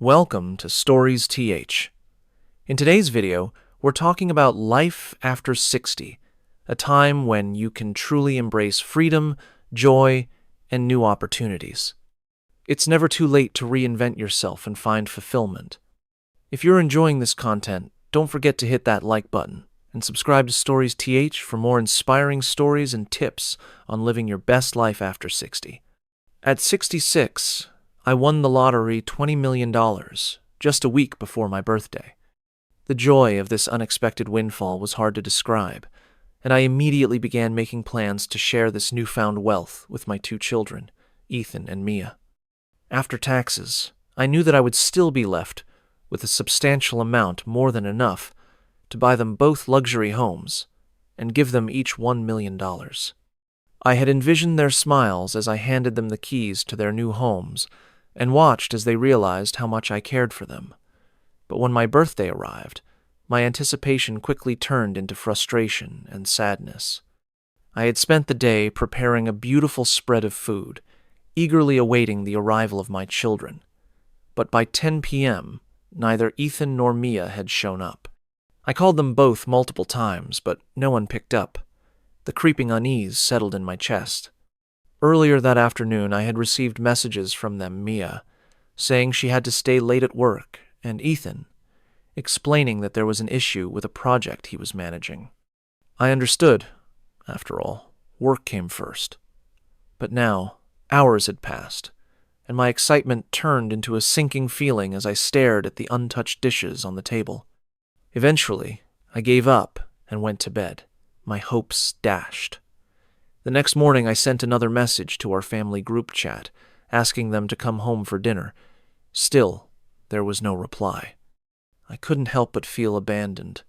Welcome to Stories TH. In today's video, we're talking about life after 60, a time when you can truly embrace freedom, joy, and new opportunities. It's never too late to reinvent yourself and find fulfillment. If you're enjoying this content, don't forget to hit that like button and subscribe to Stories TH for more inspiring stories and tips on living your best life after 60. At 66, I won the lottery $20 million just a week before my birthday. The joy of this unexpected windfall was hard to describe, and I immediately began making plans to share this newfound wealth with my two children, Ethan and Mia. After taxes, I knew that I would still be left with a substantial amount, more than enough, to buy them both luxury homes and give them each $1 million. I had envisioned their smiles as I handed them the keys to their new homes and watched as they realized how much I cared for them. But when my birthday arrived, my anticipation quickly turned into frustration and sadness. I had spent the day preparing a beautiful spread of food, eagerly awaiting the arrival of my children. But by 10 p.m., neither Ethan nor Mia had shown up. I called them both multiple times, but no one picked up. The creeping unease settled in my chest. Earlier that afternoon, I had received messages from them, Mia, saying she had to stay late at work, and Ethan, explaining that there was an issue with a project he was managing. I understood. After all, work came first. But now, hours had passed, and my excitement turned into a sinking feeling as I stared at the untouched dishes on the table. Eventually, I gave up and went to bed, my hopes dashed. The next morning, I sent another message to our family group chat, asking them to come home for dinner. Still, there was no reply. I couldn't help but feel abandoned.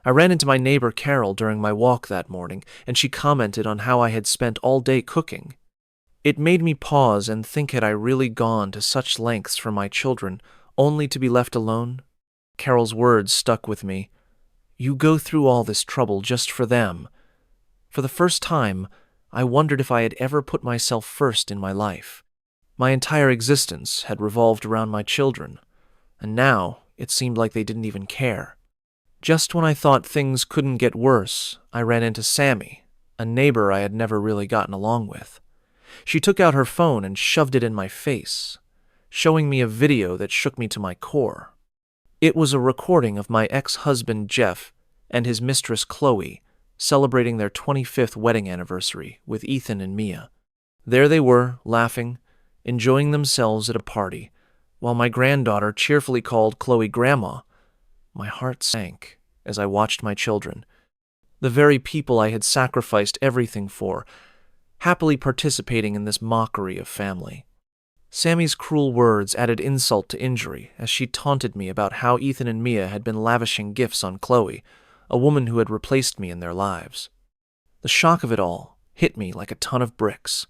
I ran into my neighbor Carol during my walk that morning, and she commented on how I had spent all day cooking. It made me pause and think, had I really gone to such lengths for my children, only to be left alone? Carol's words stuck with me. You go through all this trouble just for them. For the first time, I wondered if I had ever put myself first in my life. My entire existence had revolved around my children, and now it seemed like they didn't even care. Just when I thought things couldn't get worse, I ran into Sammy, a neighbor I had never really gotten along with. She took out her phone and shoved it in my face, showing me a video that shook me to my core. It was a recording of my ex-husband Jeff and his mistress Chloe celebrating their 25th wedding anniversary with Ethan and Mia. There they were, laughing, enjoying themselves at a party, while my granddaughter cheerfully called Chloe Grandma. My heart sank as I watched my children, the very people I had sacrificed everything for, happily participating in this mockery of family. Sammy's cruel words added insult to injury as she taunted me about how Ethan and Mia had been lavishing gifts on Chloe, a woman who had replaced me in their lives. The shock of it all hit me like a ton of bricks.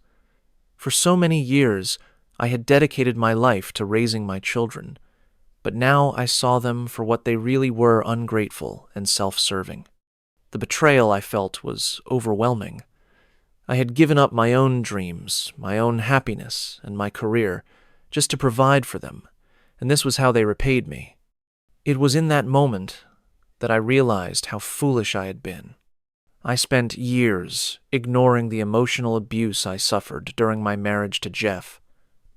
For so many years, I had dedicated my life to raising my children, but now I saw them for what they really were: ungrateful and self-serving. The betrayal I felt was overwhelming. I had given up my own dreams, my own happiness, and my career just to provide for them, and this was how they repaid me. It was in that moment that I realized how foolish I had been. I spent years ignoring the emotional abuse I suffered during my marriage to Jeff.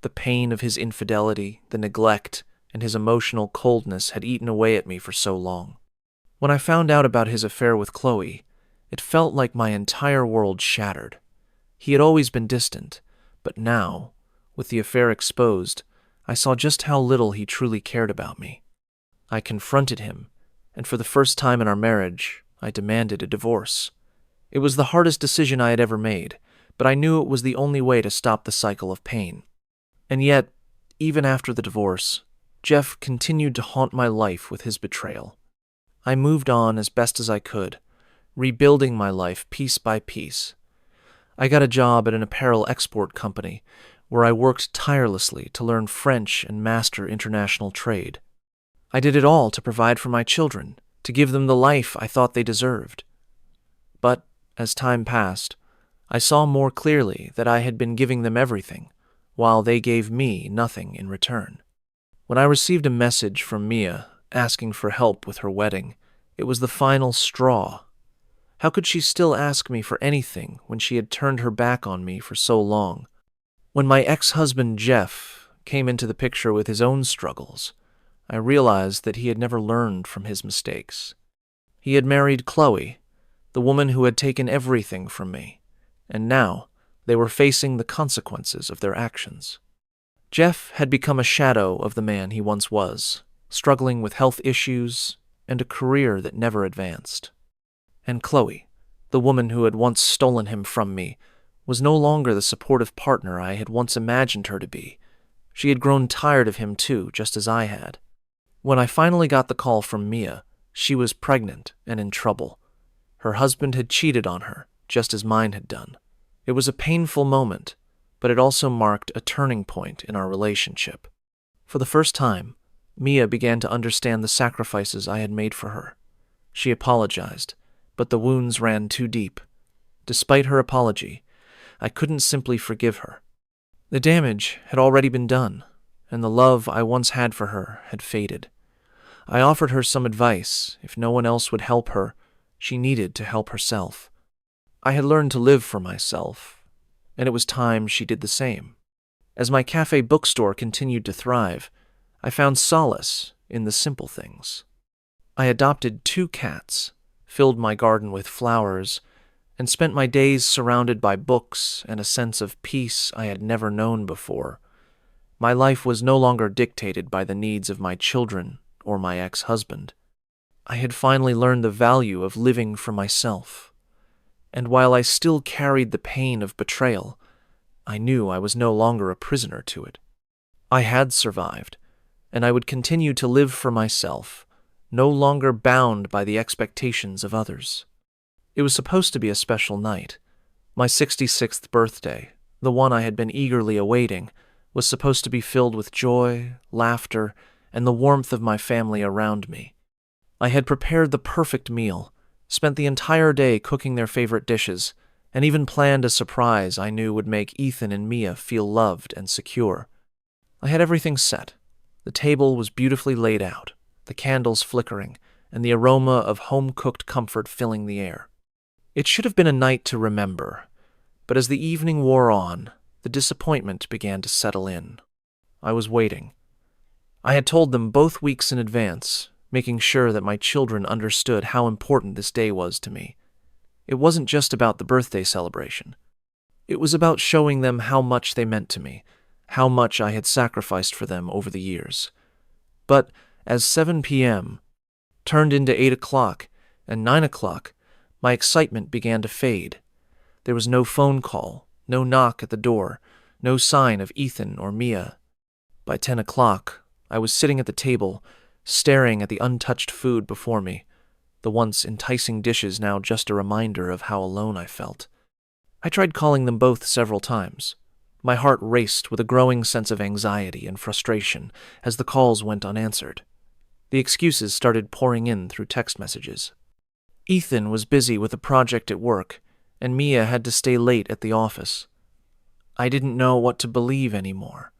The pain of his infidelity, the neglect, and his emotional coldness had eaten away at me for so long. When I found out about his affair with Chloe, it felt like my entire world shattered. He had always been distant, but now, with the affair exposed, I saw just how little he truly cared about me. I confronted him, and for the first time in our marriage, I demanded a divorce. It was the hardest decision I had ever made, but I knew it was the only way to stop the cycle of pain. And yet, even after the divorce, Jeff continued to haunt my life with his betrayal. I moved on as best as I could, rebuilding my life piece by piece. I got a job at an apparel export company, where I worked tirelessly to learn French and master international trade. I did it all to provide for my children, to give them the life I thought they deserved. But, as time passed, I saw more clearly that I had been giving them everything, while they gave me nothing in return. When I received a message from Mia asking for help with her wedding, it was the final straw. How could she still ask me for anything when she had turned her back on me for so long? When my ex-husband Jeff came into the picture with his own struggles, I realized that he had never learned from his mistakes. He had married Chloe, the woman who had taken everything from me, and now they were facing the consequences of their actions. Jeff had become a shadow of the man he once was, struggling with health issues and a career that never advanced. And Chloe, the woman who had once stolen him from me, was no longer the supportive partner I had once imagined her to be. She had grown tired of him too, just as I had. When I finally got the call from Mia, she was pregnant and in trouble. Her husband had cheated on her, just as mine had done. It was a painful moment, but it also marked a turning point in our relationship. For the first time, Mia began to understand the sacrifices I had made for her. She apologized, but the wounds ran too deep. Despite her apology, I couldn't simply forgive her. The damage had already been done, and the love I once had for her had faded. I offered her some advice. If no one else would help her, she needed to help herself. I had learned to live for myself, and it was time she did the same. As my cafe bookstore continued to thrive, I found solace in the simple things. I adopted 2 cats, filled my garden with flowers, and spent my days surrounded by books and a sense of peace I had never known before. My life was no longer dictated by the needs of my children or my ex-husband. I had finally learned the value of living for myself. And while I still carried the pain of betrayal, I knew I was no longer a prisoner to it. I had survived, and I would continue to live for myself, no longer bound by the expectations of others. It was supposed to be a special night. My 66th birthday, the one I had been eagerly awaiting, was supposed to be filled with joy, laughter, and the warmth of my family around me. I had prepared the perfect meal, spent the entire day cooking their favorite dishes, and even planned a surprise I knew would make Ethan and Mia feel loved and secure. I had everything set. The table was beautifully laid out, the candles flickering, and the aroma of home-cooked comfort filling the air. It should have been a night to remember, but as the evening wore on, the disappointment began to settle in. I was waiting. I had told them both weeks in advance, making sure that my children understood how important this day was to me. It wasn't just about the birthday celebration. It was about showing them how much they meant to me, how much I had sacrificed for them over the years. But as 7 p.m. turned into 8 o'clock and 9 o'clock, my excitement began to fade. There was no phone call, no knock at the door, no sign of Ethan or Mia. By 10 o'clock, I was sitting at the table, staring at the untouched food before me, the once enticing dishes now just a reminder of how alone I felt. I tried calling them both several times. My heart raced with a growing sense of anxiety and frustration as the calls went unanswered. The excuses started pouring in through text messages. Ethan was busy with a project at work, and Mia had to stay late at the office. I didn't know what to believe anymore.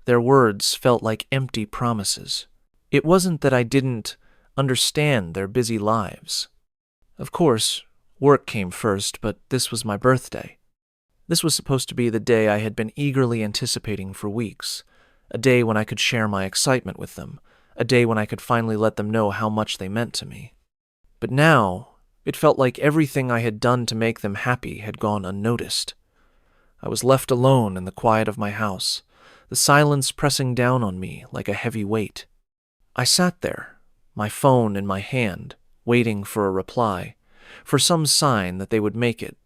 Their words felt like empty promises. It wasn't that I didn't understand their busy lives. Of course, work came first, but this was my birthday. This was supposed to be the day I had been eagerly anticipating for weeks, a day when I could share my excitement with them, a day when I could finally let them know how much they meant to me. But now, it felt like everything I had done to make them happy had gone unnoticed. I was left alone in the quiet of my house, the silence pressing down on me like a heavy weight. I sat there, my phone in my hand, waiting for a reply, for some sign that they would make it.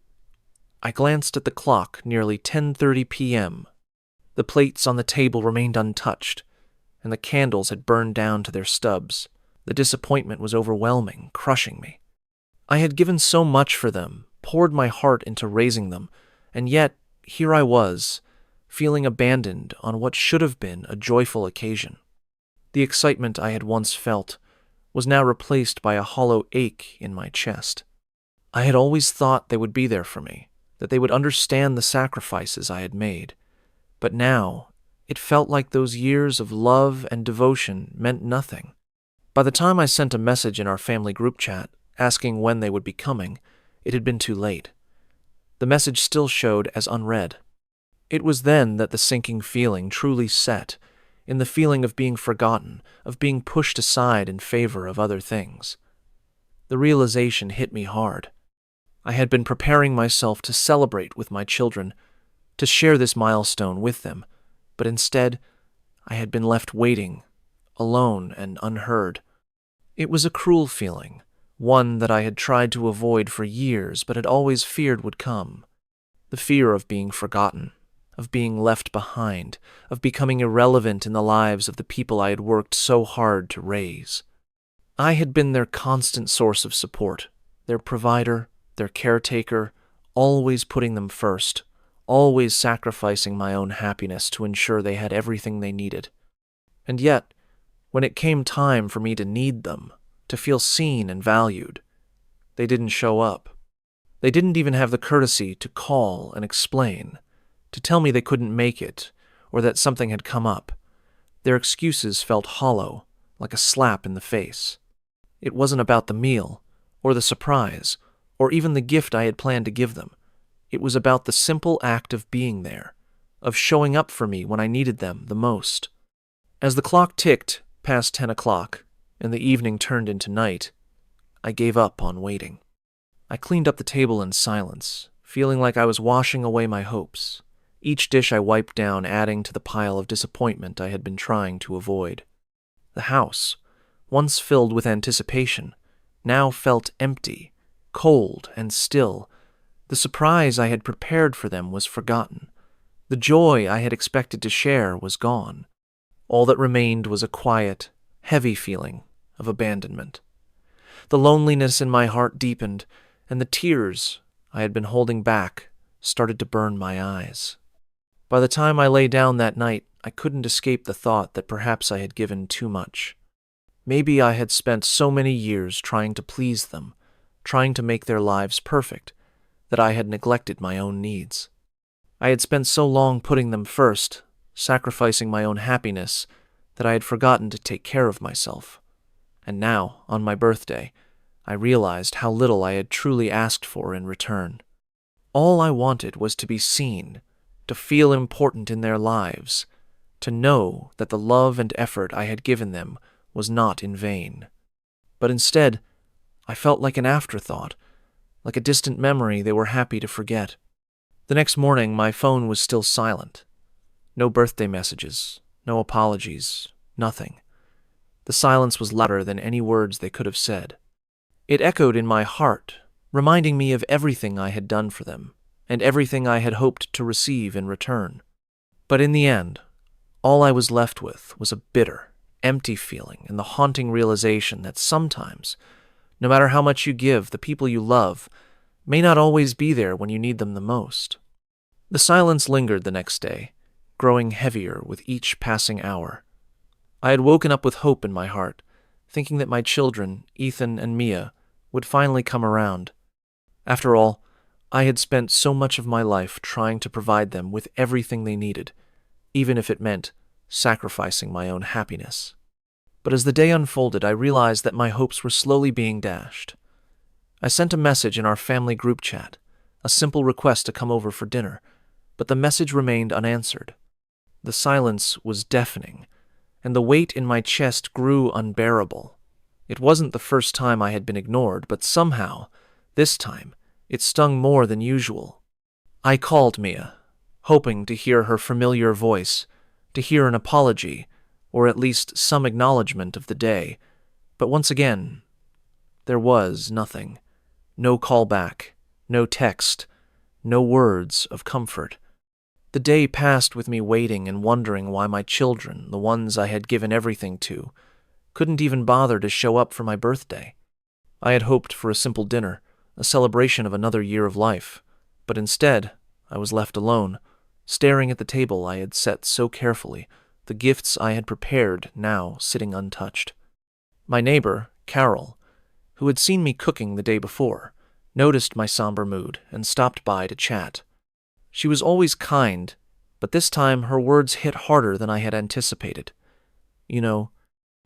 I glanced at the clock, nearly 10:30 p.m. The plates on the table remained untouched, and the candles had burned down to their stubs. The disappointment was overwhelming, crushing me. I had given so much for them, poured my heart into raising them, and yet here I was, feeling abandoned on what should have been a joyful occasion. The excitement I had once felt was now replaced by a hollow ache in my chest. I had always thought they would be there for me, that they would understand the sacrifices I had made. But now, It felt like those years of love and devotion meant nothing. By the time I sent a message in our family group chat asking when they would be coming, it had been too late. The message still showed as unread. It was then that the sinking feeling truly set, in the feeling of being forgotten, of being pushed aside in favor of other things. The realization hit me hard. I had been preparing myself to celebrate with my children, to share this milestone with them, but instead, I had been left waiting, alone and unheard. It was a cruel feeling, one that I had tried to avoid for years but had always feared would come. The fear of being forgotten, of being left behind, of becoming irrelevant in the lives of the people I had worked so hard to raise. I had been their constant source of support, their provider, their caretaker, always putting them first, always sacrificing my own happiness to ensure they had everything they needed. And yet, when it came time for me to need them, to feel seen and valued, they didn't show up. They didn't even have the courtesy to call and explain, to tell me they couldn't make it, or that something had come up. Their excuses felt hollow, like a slap in the face. It wasn't about the meal, or the surprise, or even the gift I had planned to give them. It was about the simple act of being there, of showing up for me when I needed them the most. As the clock ticked past 10 o'clock, and the evening turned into night, I gave up on waiting. I cleaned up the table in silence, feeling like I was washing away my hopes, each dish I wiped down adding to the pile of disappointment I had been trying to avoid. The house, once filled with anticipation, now felt empty, cold and still. The surprise I had prepared for them was forgotten. The joy I had expected to share was gone. All that remained was a quiet, heavy feeling of abandonment. The loneliness in my heart deepened, and the tears I had been holding back started to burn my eyes. By the time I lay down that night, I couldn't escape the thought that perhaps I had given too much. Maybe I had spent so many years trying to please them, trying to make their lives perfect, that I had neglected my own needs. I had spent so long putting them first, sacrificing my own happiness, that I had forgotten to take care of myself. And now, on my birthday, I realized how little I had truly asked for in return. All I wanted was to be seen, to feel important in their lives, to know that the love and effort I had given them was not in vain. But instead, I felt like an afterthought, like a distant memory they were happy to forget. The next morning, my phone was still silent. No birthday messages, no apologies, nothing. The silence was louder than any words they could have said. It echoed in my heart, reminding me of everything I had done for them, and everything I had hoped to receive in return. But in the end, all I was left with was a bitter, empty feeling and the haunting realization that sometimes, no matter how much you give, the people you love may not always be there when you need them the most. The silence lingered the next day, growing heavier with each passing hour. I had woken up with hope in my heart, thinking that my children, Ethan and Mia, would finally come around. After all, I had spent so much of my life trying to provide them with everything they needed, even if it meant sacrificing my own happiness. But as the day unfolded, I realized that my hopes were slowly being dashed. I sent a message in our family group chat, a simple request to come over for dinner, but the message remained unanswered. The silence was deafening, and the weight in my chest grew unbearable. It wasn't the first time I had been ignored, but somehow, this time, it stung more than usual. I called Mia, hoping to hear her familiar voice, to hear an apology, or at least some acknowledgement of the day, but once again, there was nothing. No call back, no text, no words of comfort. The day passed with me waiting and wondering why my children, the ones I had given everything to, couldn't even bother to show up for my birthday. I had hoped for a simple dinner, a celebration of another year of life, but instead, I was left alone, staring at the table I had set so carefully, the gifts I had prepared now sitting untouched. My neighbor, Carol, who had seen me cooking the day before, noticed my somber mood and stopped by to chat. She was always kind, But this time her words hit harder than I had anticipated. "You know,"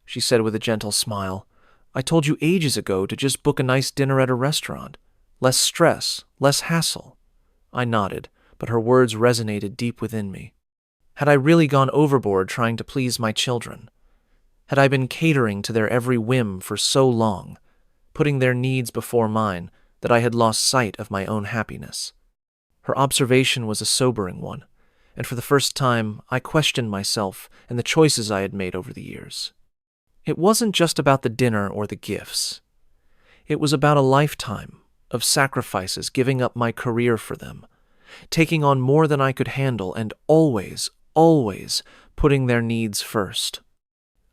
she said with a gentle smile, "I told you ages ago to just book a nice dinner at a restaurant. Less stress, less hassle." I nodded, but her words resonated deep within me. Had I really gone overboard trying to please my children? Had I been catering to their every whim for so long, putting their needs before mine, that I had lost sight of my own happiness? Her observation was a sobering one, and for the first time I questioned myself and the choices I had made over the years. It wasn't just about the dinner or the gifts. It was about a lifetime of sacrifices, giving up my career for them, taking on more than I could handle, and always putting their needs first.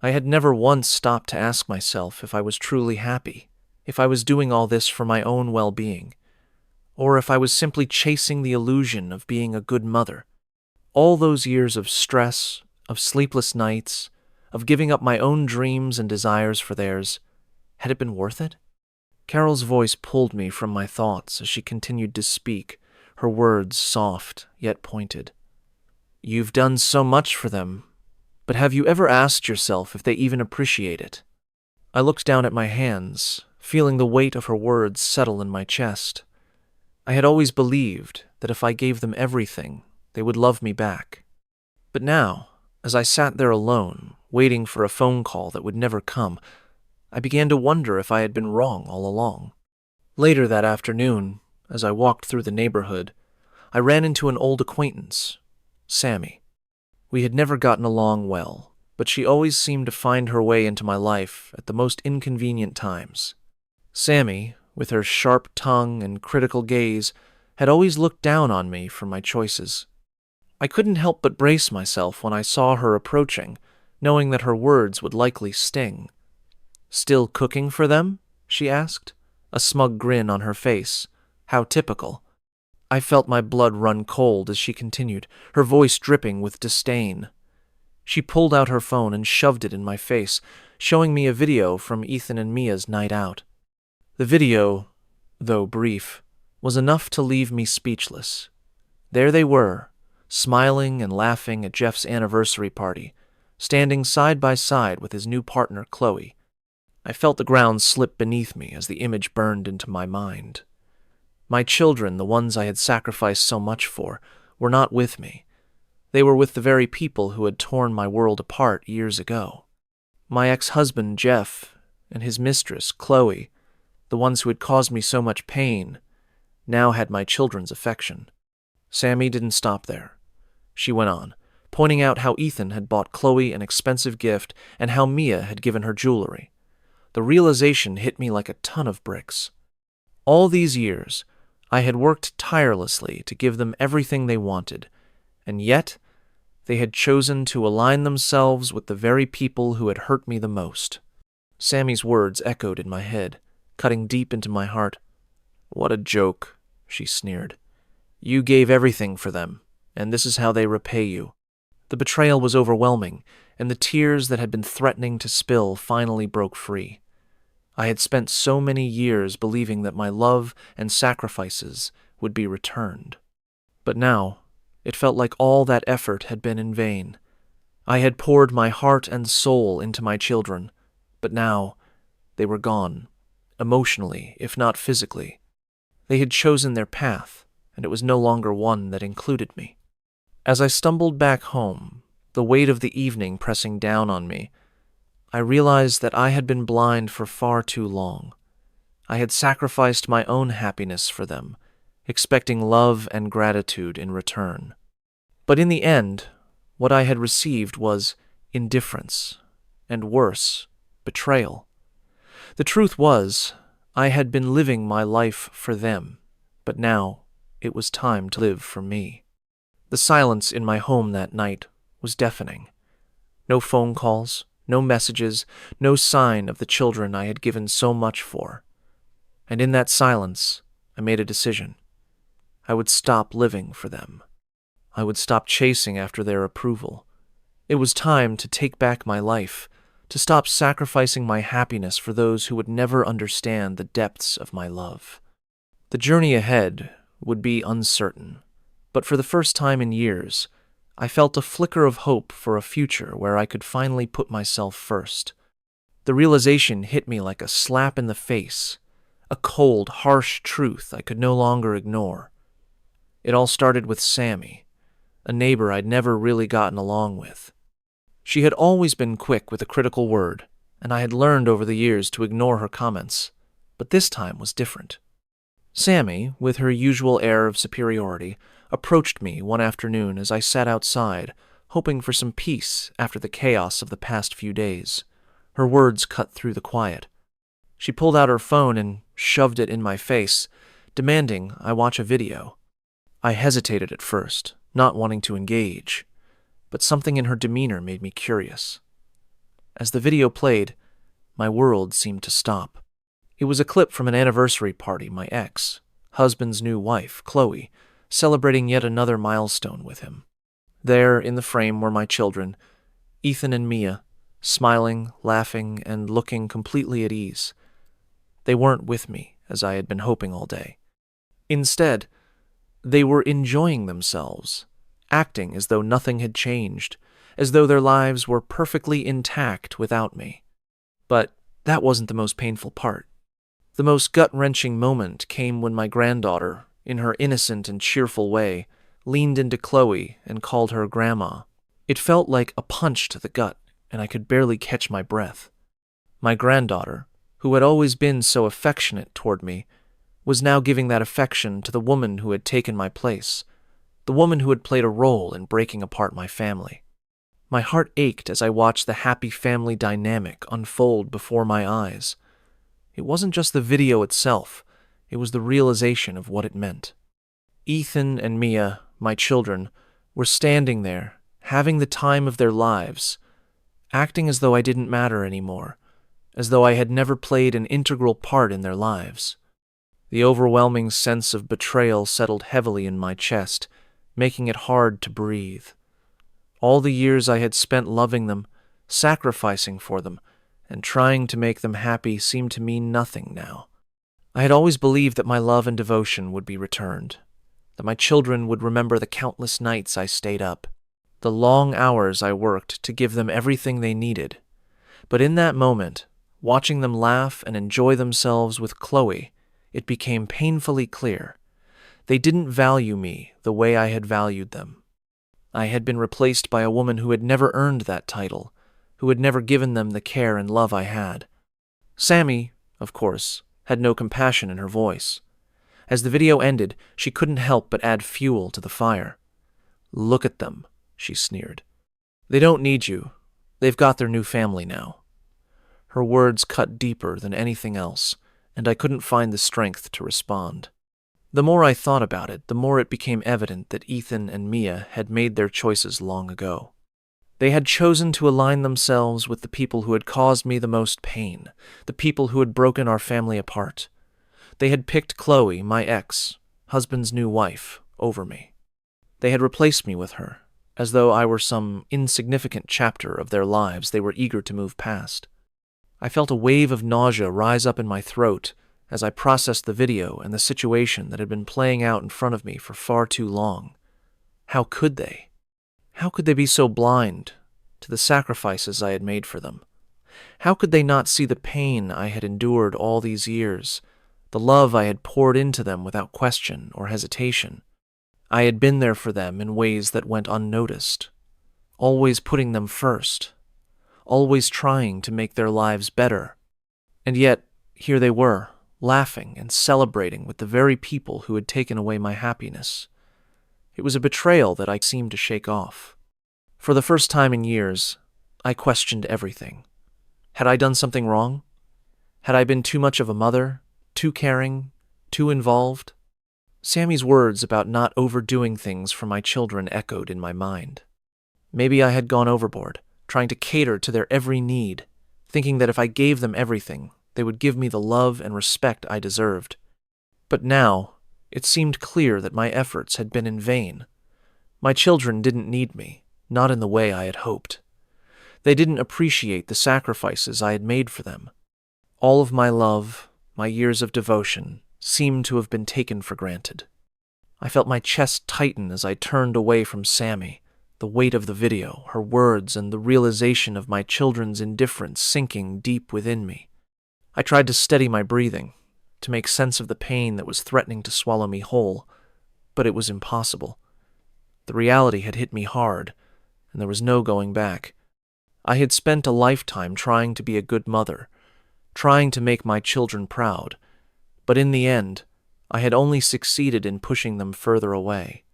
I had never once stopped to ask myself if I was truly happy, if I was doing all this for my own well-being, or if I was simply chasing the illusion of being a good mother. All those years of stress, of sleepless nights, of giving up my own dreams and desires for theirs, had it been worth it? Carol's voice pulled me from my thoughts as she continued to speak, her words soft yet pointed. "You've done so much for them, but have you ever asked yourself if they even appreciate it?" I looked down at my hands, feeling the weight of her words settle in my chest. I had always believed that if I gave them everything, they would love me back. But now, as I sat there alone, waiting for a phone call that would never come, I began to wonder if I had been wrong all along. Later that afternoon, as I walked through the neighborhood, I ran into an old acquaintance, Sammy. We had never gotten along well, but she always seemed to find her way into my life at the most inconvenient times. Sammy, with her sharp tongue and critical gaze, had always looked down on me for my choices. I couldn't help but brace myself when I saw her approaching, knowing that her words would likely sting. "Still cooking for them?" she asked, a smug grin on her face. How typical. I felt my blood run cold as she continued, her voice dripping with disdain. She pulled out her phone and shoved it in my face, showing me a video from Ethan and Mia's night out. The video, though brief, was enough to leave me speechless. There they were, smiling and laughing at Jeff's anniversary party, standing side by side with his new partner, Chloe. I felt the ground slip beneath me as the image burned into my mind. My children, the ones I had sacrificed so much for, were not with me. They were with the very people who had torn my world apart years ago. My ex-husband, Jeff, and his mistress, Chloe, the ones who had caused me so much pain, now had my children's affection. Sammy didn't stop there. She went on, pointing out how Ethan had bought Chloe an expensive gift and how Mia had given her jewelry. The realization hit me like a ton of bricks. All these years, I had worked tirelessly to give them everything they wanted, and yet they had chosen to align themselves with the very people who had hurt me the most. Sammy's words echoed in my head, cutting deep into my heart. "What a joke," she sneered. "You gave everything for them, and this is how they repay you." The betrayal was overwhelming, and the tears that had been threatening to spill finally broke free. I had spent so many years believing that my love and sacrifices would be returned. But now, it felt like all that effort had been in vain. I had poured my heart and soul into my children, but now they were gone, emotionally, if not physically. They had chosen their path, and it was no longer one that included me. As I stumbled back home, the weight of the evening pressing down on me, I realized that I had been blind for far too long. I had sacrificed my own happiness for them, expecting love and gratitude in return. But in the end, what I had received was indifference, and worse, betrayal. The truth was, I had been living my life for them, but now it was time to live for me. The silence in my home that night was deafening. No phone calls, no messages, no sign of the children I had given so much for. And in that silence, I made a decision. I would stop living for them. I would stop chasing after their approval. It was time to take back my life, to stop sacrificing my happiness for those who would never understand the depths of my love. The journey ahead would be uncertain, but for the first time in years, I felt a flicker of hope for a future where I could finally put myself first. The realization hit me like a slap in the face, a cold, harsh truth I could no longer ignore. It all started with Sammy, a neighbor I'd never really gotten along with. She had always been quick with a critical word, and I had learned over the years to ignore her comments, but this time was different. Sammy, with her usual air of superiority, approached me one afternoon as I sat outside, hoping for some peace after the chaos of the past few days. Her words cut through the quiet. She pulled out her phone and shoved it in my face, demanding I watch a video. I hesitated at first, not wanting to engage, but something in her demeanor made me curious. As the video played, my world seemed to stop. It was a clip from an anniversary party my ex, husband's new wife, Chloe, celebrating yet another milestone with him. There, in the frame, were my children, Ethan and Mia, smiling, laughing, and looking completely at ease. They weren't with me, as I had been hoping all day. Instead, they were enjoying themselves, acting as though nothing had changed, as though their lives were perfectly intact without me. But that wasn't the most painful part. The most gut-wrenching moment came when my granddaughter, in her innocent and cheerful way, leaned into Chloe and called her Grandma. It felt like a punch to the gut, and I could barely catch my breath. My granddaughter, who had always been so affectionate toward me, was now giving that affection to the woman who had taken my place, the woman who had played a role in breaking apart my family. My heart ached as I watched the happy family dynamic unfold before my eyes. It wasn't just the video itself, it was the realization of what it meant. Ethan and Mia, my children, were standing there, having the time of their lives, acting as though I didn't matter anymore, as though I had never played an integral part in their lives. The overwhelming sense of betrayal settled heavily in my chest, making it hard to breathe. All the years I had spent loving them, sacrificing for them, and trying to make them happy seemed to mean nothing now. I had always believed that my love and devotion would be returned, that my children would remember the countless nights I stayed up, the long hours I worked to give them everything they needed. But in that moment, watching them laugh and enjoy themselves with Chloe, it became painfully clear. They didn't value me the way I had valued them. I had been replaced by a woman who had never earned that title, who had never given them the care and love I had. Sammy, of course, had no compassion in her voice. As the video ended, she couldn't help but add fuel to the fire. "Look at them," she sneered. "They don't need you. They've got their new family now." Her words cut deeper than anything else, and I couldn't find the strength to respond. The more I thought about it, the more it became evident that Ethan and Mia had made their choices long ago. They had chosen to align themselves with the people who had caused me the most pain, the people who had broken our family apart. They had picked Chloe, my ex, husband's new wife, over me. They had replaced me with her, as though I were some insignificant chapter of their lives they were eager to move past. I felt a wave of nausea rise up in my throat as I processed the video and the situation that had been playing out in front of me for far too long. How could they? How could they be so blind to the sacrifices I had made for them? How could they not see the pain I had endured all these years, the love I had poured into them without question or hesitation? I had been there for them in ways that went unnoticed, always putting them first, always trying to make their lives better. And yet, here they were, laughing and celebrating with the very people who had taken away my happiness. It was a betrayal that I seemed to shake off. For the first time in years, I questioned everything. Had I done something wrong? Had I been too much of a mother, too caring, too involved? Sammy's words about not overdoing things for my children echoed in my mind. Maybe I had gone overboard, trying to cater to their every need, thinking that if I gave them everything, they would give me the love and respect I deserved. But now, it seemed clear that my efforts had been in vain. My children didn't need me, not in the way I had hoped. They didn't appreciate the sacrifices I had made for them. All of my love, my years of devotion, seemed to have been taken for granted. I felt my chest tighten as I turned away from Sammy, The weight of the video, her words, and the realization of my children's indifference sinking deep within me. I tried to steady my breathing, to make sense of the pain that was threatening to swallow me whole, but it was impossible. The reality had hit me hard, and there was no going back. I had spent a lifetime trying to be a good mother, trying to make my children proud, but in the end, I had only succeeded in pushing them further away.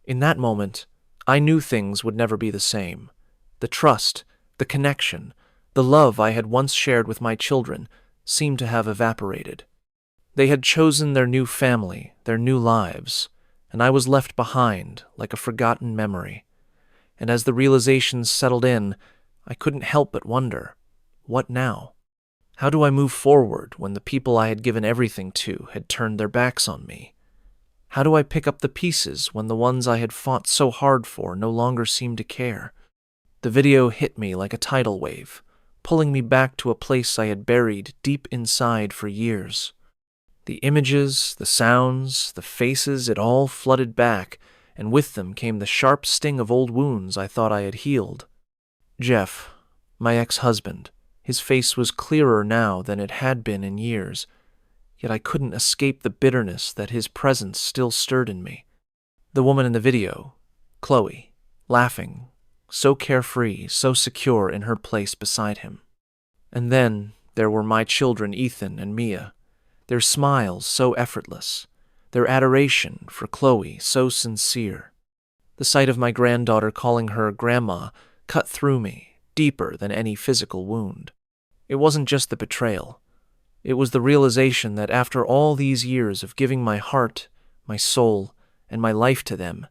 In that moment, I knew things would never be the same. The trust, the connection, the love I had once shared with my children seemed to have evaporated. They had chosen their new family, their new lives, and I was left behind like a forgotten memory. And as the realization settled in, I couldn't help but wonder, what now? How do I move forward when the people I had given everything to had turned their backs on me? How do I pick up the pieces when the ones I had fought so hard for no longer seemed to care? The video hit me like a tidal wave, pulling me back to a place I had buried deep inside for years. The images, the sounds, the faces, it all flooded back, and with them came the sharp sting of old wounds I thought I had healed. Jeff, my ex-husband, his face was clearer now than it had been in years, yet I couldn't escape the bitterness that his presence still stirred in me. The woman in the video, Chloe, laughing, so carefree, so secure in her place beside him. And then there were my children Ethan and Mia, their smiles so effortless, their adoration for Chloe so sincere. The sight of my granddaughter calling her grandma cut through me, deeper than any physical wound. It wasn't just the betrayal. It was the realization that after all these years of giving my heart, my soul, and my life to them,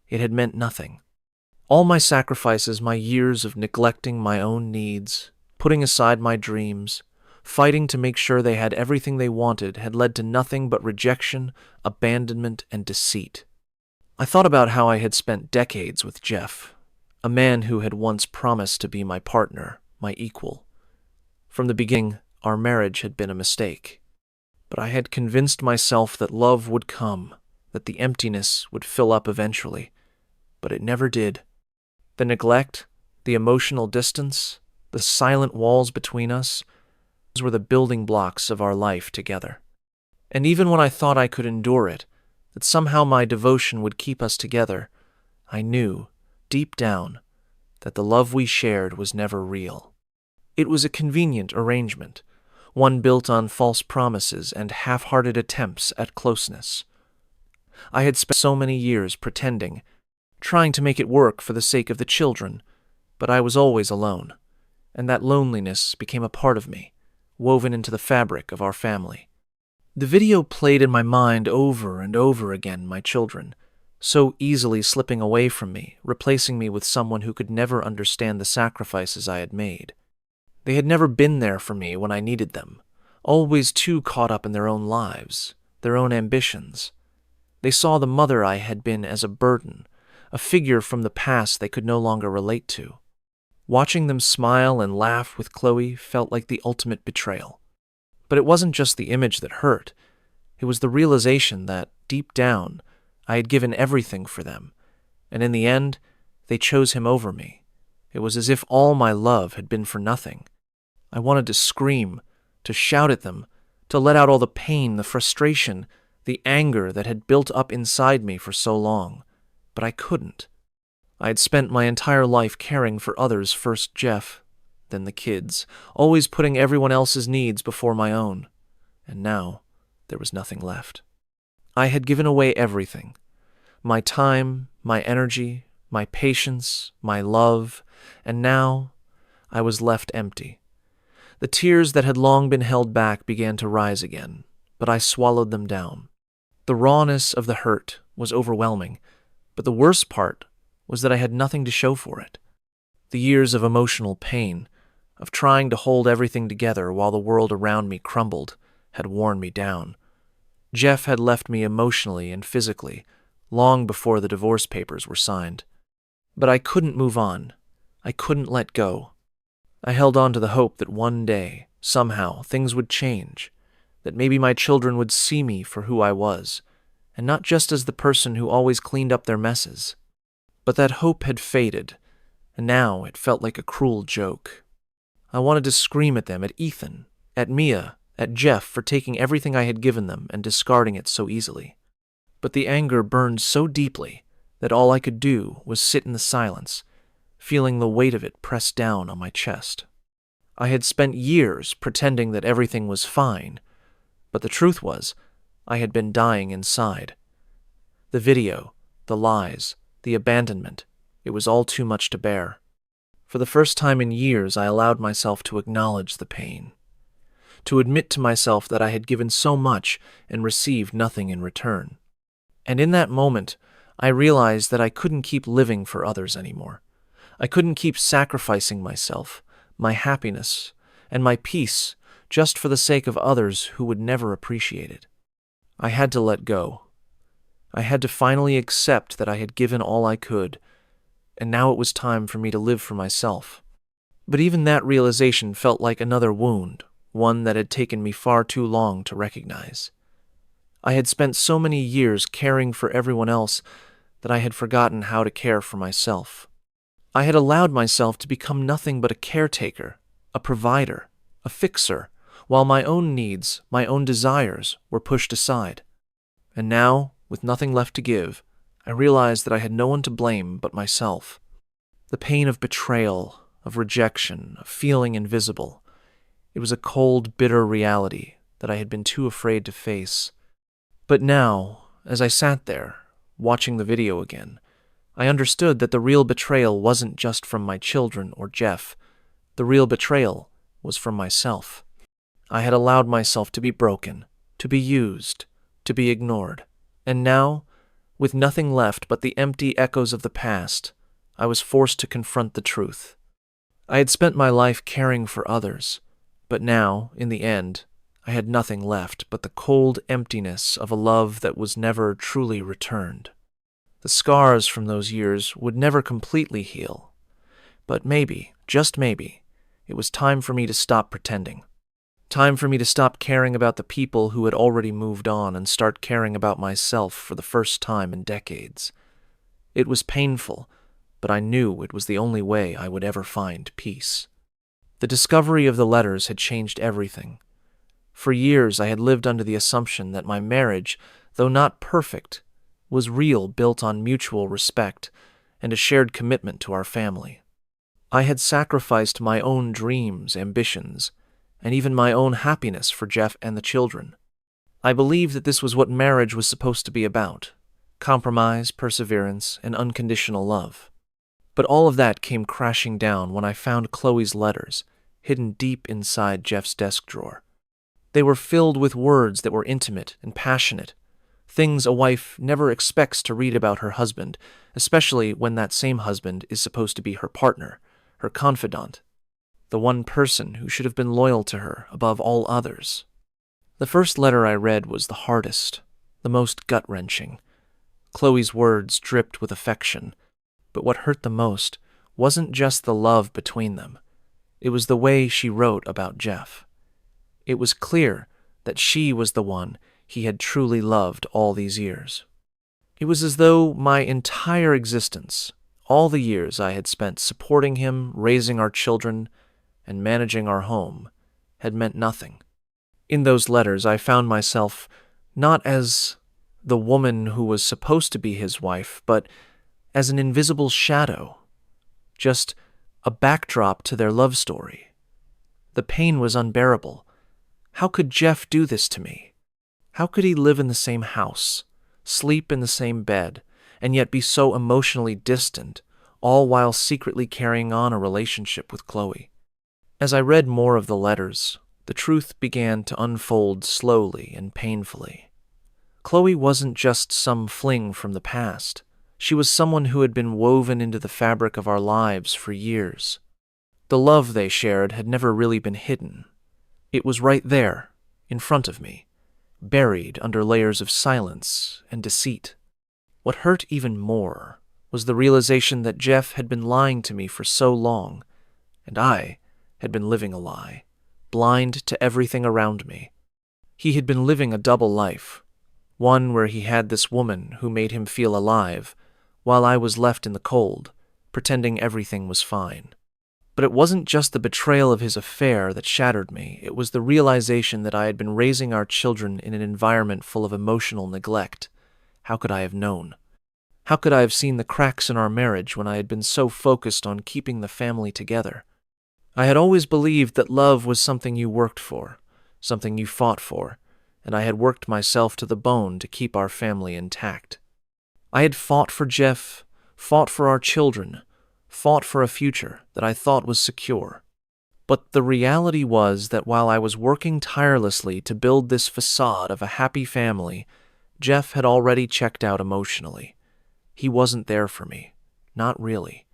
it had meant nothing. All my sacrifices, my years of neglecting my own needs, putting aside my dreams, fighting to make sure they had everything they wanted, had led to nothing but rejection, abandonment, and deceit. I thought about how I had spent decades with Jeff, a man who had once promised to be my partner, my equal. From the beginning, our marriage had been a mistake. But I had convinced myself that love would come, that the emptiness would fill up eventually. But it never did. The neglect, the emotional distance, the silent walls between us, those were the building blocks of our life together. And even when I thought I could endure it, that somehow my devotion would keep us together, I knew, deep down, that the love we shared was never real. It was a convenient arrangement, one built on false promises and half-hearted attempts at closeness. I had spent so many years pretending, trying to make it work for the sake of the children, but I was always alone, and that loneliness became a part of me, woven into the fabric of our family. The video played in my mind over and over again, my children, so easily slipping away from me, replacing me with someone who could never understand the sacrifices I had made. They had never been there for me when I needed them, always too caught up in their own lives, their own ambitions. They saw the mother I had been as a burden, a figure from the past they could no longer relate to. Watching them smile and laugh with Chloe felt like the ultimate betrayal. But it wasn't just the image that hurt. It was the realization that, deep down, I had given everything for them, and in the end, they chose him over me. It was as if all my love had been for nothing. I wanted to scream, to shout at them, to let out all the pain, the frustration, the anger that had built up inside me for so long. But I couldn't. I had spent my entire life caring for others, first Jeff, then the kids, always putting everyone else's needs before my own. And now, there was nothing left. I had given away everything. My time, my energy, my patience, my love, and now I was left empty. The tears that had long been held back began to rise again, but I swallowed them down. The rawness of the hurt was overwhelming, but the worst part was that I had nothing to show for it. The years of emotional pain, of trying to hold everything together while the world around me crumbled, had worn me down. Jeff had left me emotionally and physically, long before the divorce papers were signed. But I couldn't move on. I couldn't let go. I held on to the hope that one day, somehow, things would change, that maybe my children would see me for who I was, and not just as the person who always cleaned up their messes. But that hope had faded, and now it felt like a cruel joke. I wanted to scream at them, at Ethan, at Mia, at Jeff for taking everything I had given them and discarding it so easily. But the anger burned so deeply that all I could do was sit in the silence, feeling the weight of it press down on my chest. I had spent years pretending that everything was fine, but the truth was, I had been dying inside. The video, the lies, the abandonment, it was all too much to bear. For the first time in years, I allowed myself to acknowledge the pain, to admit to myself that I had given so much and received nothing in return. And in that moment, I realized that I couldn't keep living for others anymore. I couldn't keep sacrificing myself, my happiness, and my peace just for the sake of others who would never appreciate it. I had to let go. I had to finally accept that I had given all I could, and now it was time for me to live for myself. But even that realization felt like another wound, one that had taken me far too long to recognize. I had spent so many years caring for everyone else that I had forgotten how to care for myself. I had allowed myself to become nothing but a caretaker, a provider, a fixer, while my own needs, my own desires, were pushed aside. And now, with nothing left to give, I realized that I had no one to blame but myself. The pain of betrayal, of rejection, of feeling invisible, it was a cold, bitter reality that I had been too afraid to face. But now, as I sat there, watching the video again, I understood that the real betrayal wasn't just from my children or Jeff. The real betrayal was from myself. I had allowed myself to be broken, to be used, to be ignored. And now, with nothing left but the empty echoes of the past, I was forced to confront the truth. I had spent my life caring for others, but now, in the end, I had nothing left but the cold emptiness of a love that was never truly returned. The scars from those years would never completely heal, but maybe, just maybe, it was time for me to stop pretending. Time for me to stop caring about the people who had already moved on and start caring about myself for the first time in decades. It was painful, but I knew it was the only way I would ever find peace. The discovery of the letters had changed everything. For years I had lived under the assumption that my marriage, though not perfect, was real, built on mutual respect and a shared commitment to our family. I had sacrificed my own dreams, ambitions, and even my own happiness for Jeff and the children. I believed that this was what marriage was supposed to be about: compromise, perseverance, and unconditional love. But all of that came crashing down when I found Chloe's letters, hidden deep inside Jeff's desk drawer. They were filled with words that were intimate and passionate, things a wife never expects to read about her husband, especially when that same husband is supposed to be her partner, her confidant, the one person who should have been loyal to her above all others. The first letter I read was the hardest, the most gut-wrenching. Chloe's words dripped with affection, but what hurt the most wasn't just the love between them. It was the way she wrote about Jeff. It was clear that she was the one he had truly loved all these years. It was as though my entire existence, all the years I had spent supporting him, raising our children, and managing our home, had meant nothing. In those letters, I found myself not as the woman who was supposed to be his wife, but as an invisible shadow, just a backdrop to their love story. The pain was unbearable. How could Jeff do this to me? How could he live in the same house, sleep in the same bed, and yet be so emotionally distant, all while secretly carrying on a relationship with Chloe? As I read more of the letters, the truth began to unfold slowly and painfully. Chloe wasn't just some fling from the past. She was someone who had been woven into the fabric of our lives for years. The love they shared had never really been hidden. It was right there, in front of me, buried under layers of silence and deceit. What hurt even more was the realization that Jeff had been lying to me for so long, and I had been living a lie, blind to everything around me. He had been living a double life, one where he had this woman who made him feel alive, while I was left in the cold, pretending everything was fine. But it wasn't just the betrayal of his affair that shattered me. It was the realization that I had been raising our children in an environment full of emotional neglect. How could I have known? How could I have seen the cracks in our marriage when I had been so focused on keeping the family together? I had always believed that love was something you worked for, something you fought for, and I had worked myself to the bone to keep our family intact. I had fought for Jeff, fought for our children, fought for a future that I thought was secure. But the reality was that while I was working tirelessly to build this facade of a happy family, Jeff had already checked out emotionally. He wasn't there for me, not really.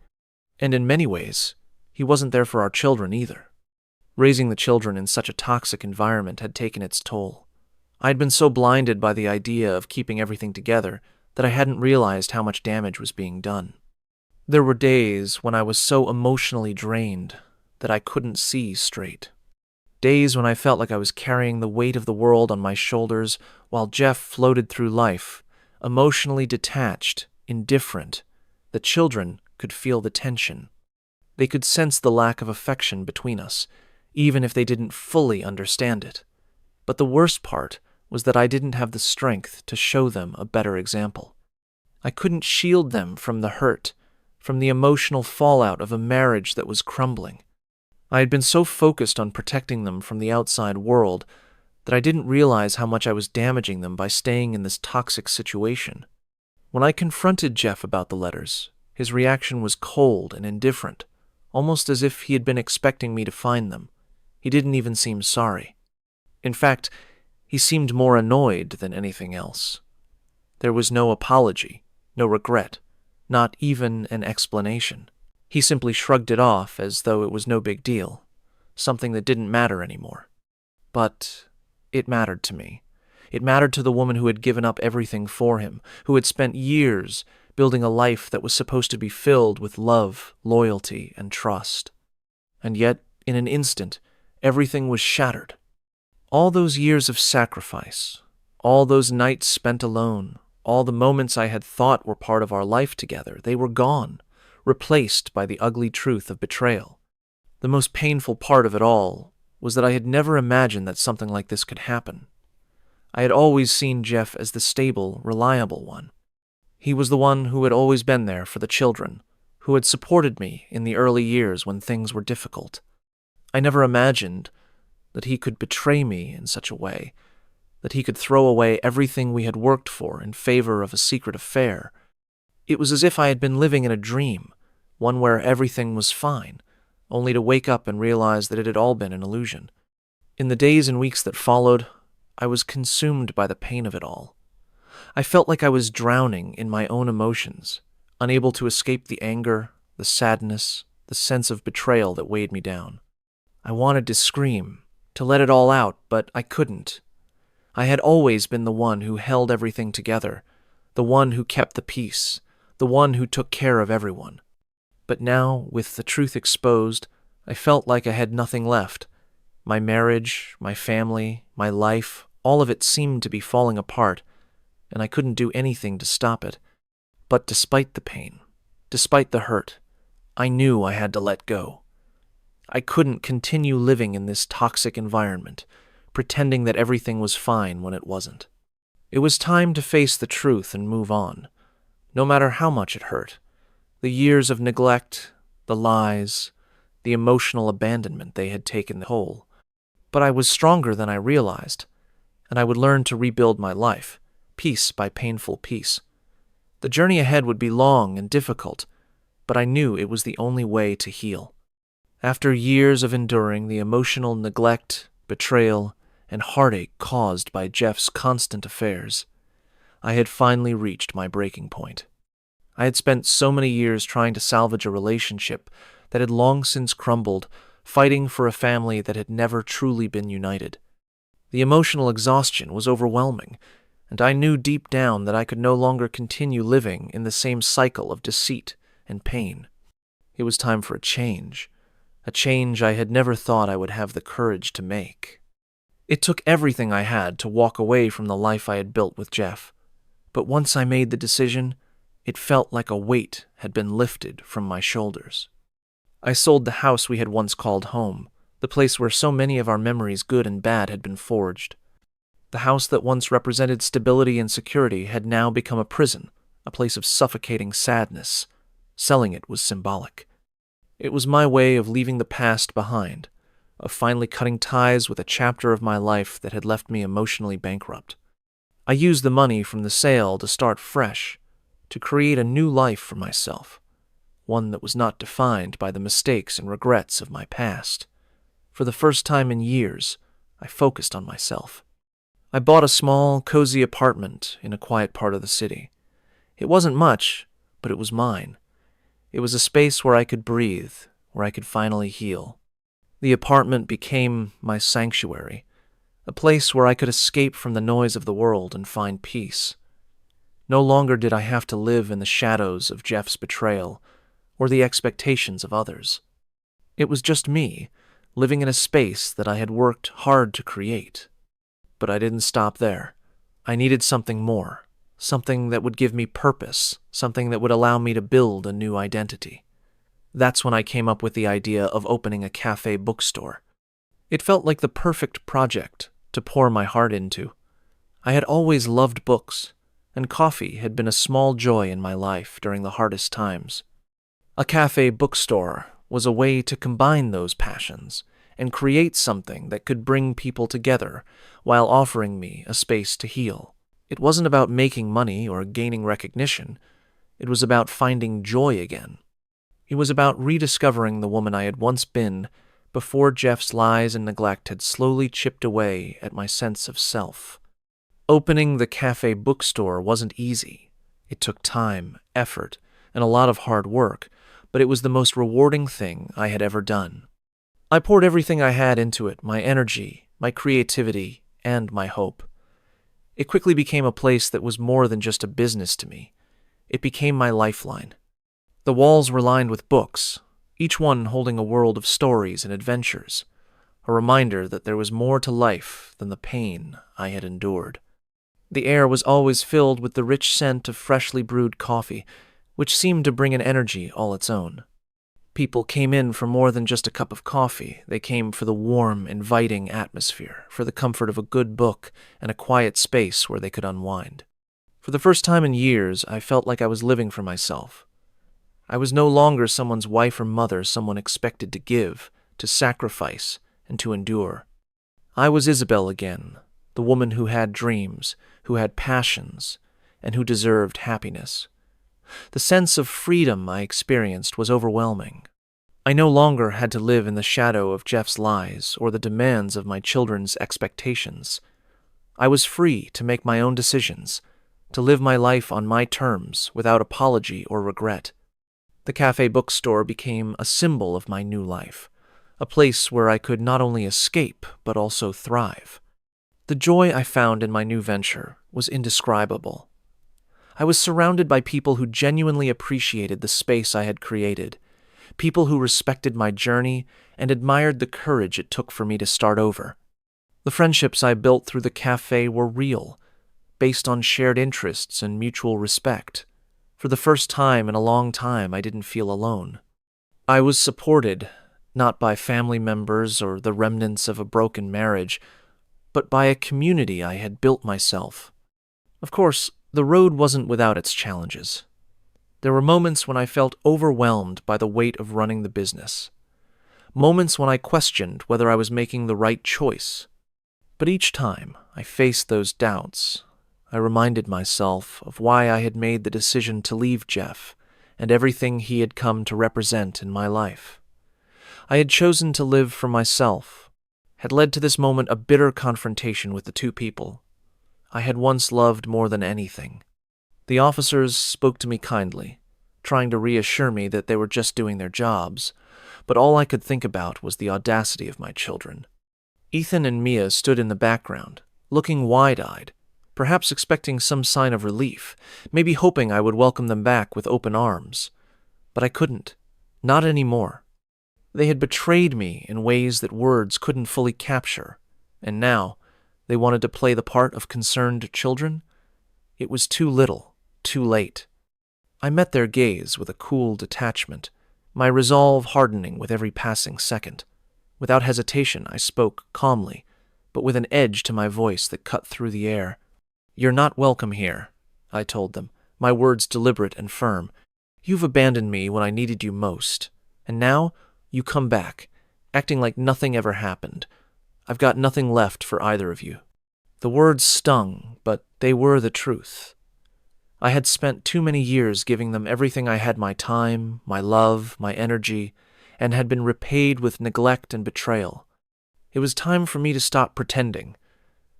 And in many ways, he wasn't there for our children either. Raising the children in such a toxic environment had taken its toll. I had been so blinded by the idea of keeping everything together that I hadn't realized how much damage was being done. There were days when I was so emotionally drained that I couldn't see straight. Days when I felt like I was carrying the weight of the world on my shoulders while Jeff floated through life, emotionally detached, indifferent. The children could feel the tension. They could sense the lack of affection between us, even if they didn't fully understand it. But the worst part was that I didn't have the strength to show them a better example. I couldn't shield them from the hurt, from the emotional fallout of a marriage that was crumbling. I had been so focused on protecting them from the outside world that I didn't realize how much I was damaging them by staying in this toxic situation. When I confronted Jeff about the letters, his reaction was cold and indifferent, almost as if he had been expecting me to find them. He didn't even seem sorry. In fact, he seemed more annoyed than anything else. There was no apology, no regret, not even an explanation. He simply shrugged it off as though it was no big deal, something that didn't matter anymore. But it mattered to me. It mattered to the woman who had given up everything for him, who had spent years building a life that was supposed to be filled with love, loyalty, and trust. And yet, in an instant, everything was shattered. All those years of sacrifice, all those nights spent alone, all the moments I had thought were part of our life together, they were gone, replaced by the ugly truth of betrayal. The most painful part of it all was that I had never imagined that something like this could happen. I had always seen Jeff as the stable, reliable one. He was the one who had always been there for the children, who had supported me in the early years when things were difficult. I never imagined that he could betray me in such a way, that he could throw away everything we had worked for in favor of a secret affair. It was as if I had been living in a dream, one where everything was fine, only to wake up and realize that it had all been an illusion. In the days and weeks that followed, I was consumed by the pain of it all. I felt like I was drowning in my own emotions, unable to escape the anger, the sadness, the sense of betrayal that weighed me down. I wanted to scream, to let it all out, but I couldn't. I had always been the one who held everything together, the one who kept the peace, the one who took care of everyone. But now, with the truth exposed, I felt like I had nothing left. My marriage, my family, my life, all of it seemed to be falling apart, and I couldn't do anything to stop it. But despite the pain, despite the hurt, I knew I had to let go. I couldn't continue living in this toxic environment, pretending that everything was fine when it wasn't. It was time to face the truth and move on, no matter how much it hurt. The years of neglect, the lies, the emotional abandonment they had taken the toll. But I was stronger than I realized, and I would learn to rebuild my life, piece by painful piece. The journey ahead would be long and difficult, but I knew it was the only way to heal. After years of enduring the emotional neglect, betrayal, and heartache caused by Jeff's constant affairs, I had finally reached my breaking point. I had spent so many years trying to salvage a relationship that had long since crumbled, fighting for a family that had never truly been united. The emotional exhaustion was overwhelming, and I knew deep down that I could no longer continue living in the same cycle of deceit and pain. It was time for a change I had never thought I would have the courage to make. It took everything I had to walk away from the life I had built with Jeff, but once I made the decision, It felt like a weight had been lifted from my shoulders. I sold the house we had once called home, the place where so many of our memories, good and bad, had been forged. The house that once represented stability and security had now become a prison, a place of suffocating sadness. Selling it was symbolic. It was my way of leaving the past behind, of finally cutting ties with a chapter of my life that had left me emotionally bankrupt. I used the money from the sale to start fresh, to create a new life for myself, one that was not defined by the mistakes and regrets of my past. For the first time in years, I focused on myself. I bought a small, cozy apartment in a quiet part of the city. It wasn't much, but it was mine. It was a space where I could breathe, where I could finally heal. The apartment became my sanctuary, a place where I could escape from the noise of the world and find peace. No longer did I have to live in the shadows of Jeff's betrayal or the expectations of others. It was just me, living in a space that I had worked hard to create. But I didn't stop there. I needed something more, something that would give me purpose, something that would allow me to build a new identity. That's when I came up with the idea of opening a cafe bookstore. It felt like the perfect project to pour my heart into. I had always loved books, and coffee had been a small joy in my life during the hardest times. A cafe bookstore was a way to combine those passions and create something that could bring people together while offering me a space to heal. It wasn't about making money or gaining recognition. It was about finding joy again. It was about rediscovering the woman I had once been before Jeff's lies and neglect had slowly chipped away at my sense of self. Opening the cafe bookstore wasn't easy. It took time, effort, and a lot of hard work, but it was the most rewarding thing I had ever done. I poured everything I had into it, my energy, my creativity, and my hope. It quickly became a place that was more than just a business to me. It became my lifeline. The walls were lined with books, each one holding a world of stories and adventures, a reminder that there was more to life than the pain I had endured. The air was always filled with the rich scent of freshly brewed coffee, which seemed to bring an energy all its own. People came in for more than just a cup of coffee. They came for the warm, inviting atmosphere, for the comfort of a good book and a quiet space where they could unwind. For the first time in years, I felt like I was living for myself. I was no longer someone's wife or mother, someone expected to give, to sacrifice, and to endure. I was Isabel again, the woman who had dreams, who had passions, and who deserved happiness. The sense of freedom I experienced was overwhelming. I no longer had to live in the shadow of Jeff's lies or the demands of my children's expectations. I was free to make my own decisions, to live my life on my terms without apology or regret. The cafe bookstore became a symbol of my new life, a place where I could not only escape but also thrive. The joy I found in my new venture was indescribable. I was surrounded by people who genuinely appreciated the space I had created, people who respected my journey and admired the courage it took for me to start over. The friendships I built through the cafe were real, based on shared interests and mutual respect. For the first time in a long time, I didn't feel alone. I was supported, not by family members or the remnants of a broken marriage, but by a community I had built myself. Of course, the road wasn't without its challenges. There were moments when I felt overwhelmed by the weight of running the business. Moments when I questioned whether I was making the right choice. But each time I faced those doubts, I reminded myself of why I had made the decision to leave Jeff and everything he had come to represent in my life. I had chosen to live for myself, had led to this moment a bitter confrontation with the two people I had once loved more than anything. The officers spoke to me kindly, trying to reassure me that they were just doing their jobs, but all I could think about was the audacity of my children. Ethan and Mia stood in the background, looking wide-eyed, perhaps expecting some sign of relief, maybe hoping I would welcome them back with open arms. But I couldn't. Not anymore. They had betrayed me in ways that words couldn't fully capture, and now they wanted to play the part of concerned children? It was too little, too late. I met their gaze with a cool detachment, my resolve hardening with every passing second. Without hesitation, I spoke calmly, but with an edge to my voice that cut through the air. "You're not welcome here," I told them, my words deliberate and firm. "You've abandoned me when I needed you most, and now you come back, acting like nothing ever happened. I've got nothing left for either of you." The words stung, but they were the truth. I had spent too many years giving them everything I had, my time, my love, my energy, and had been repaid with neglect and betrayal. It was time for me to stop pretending,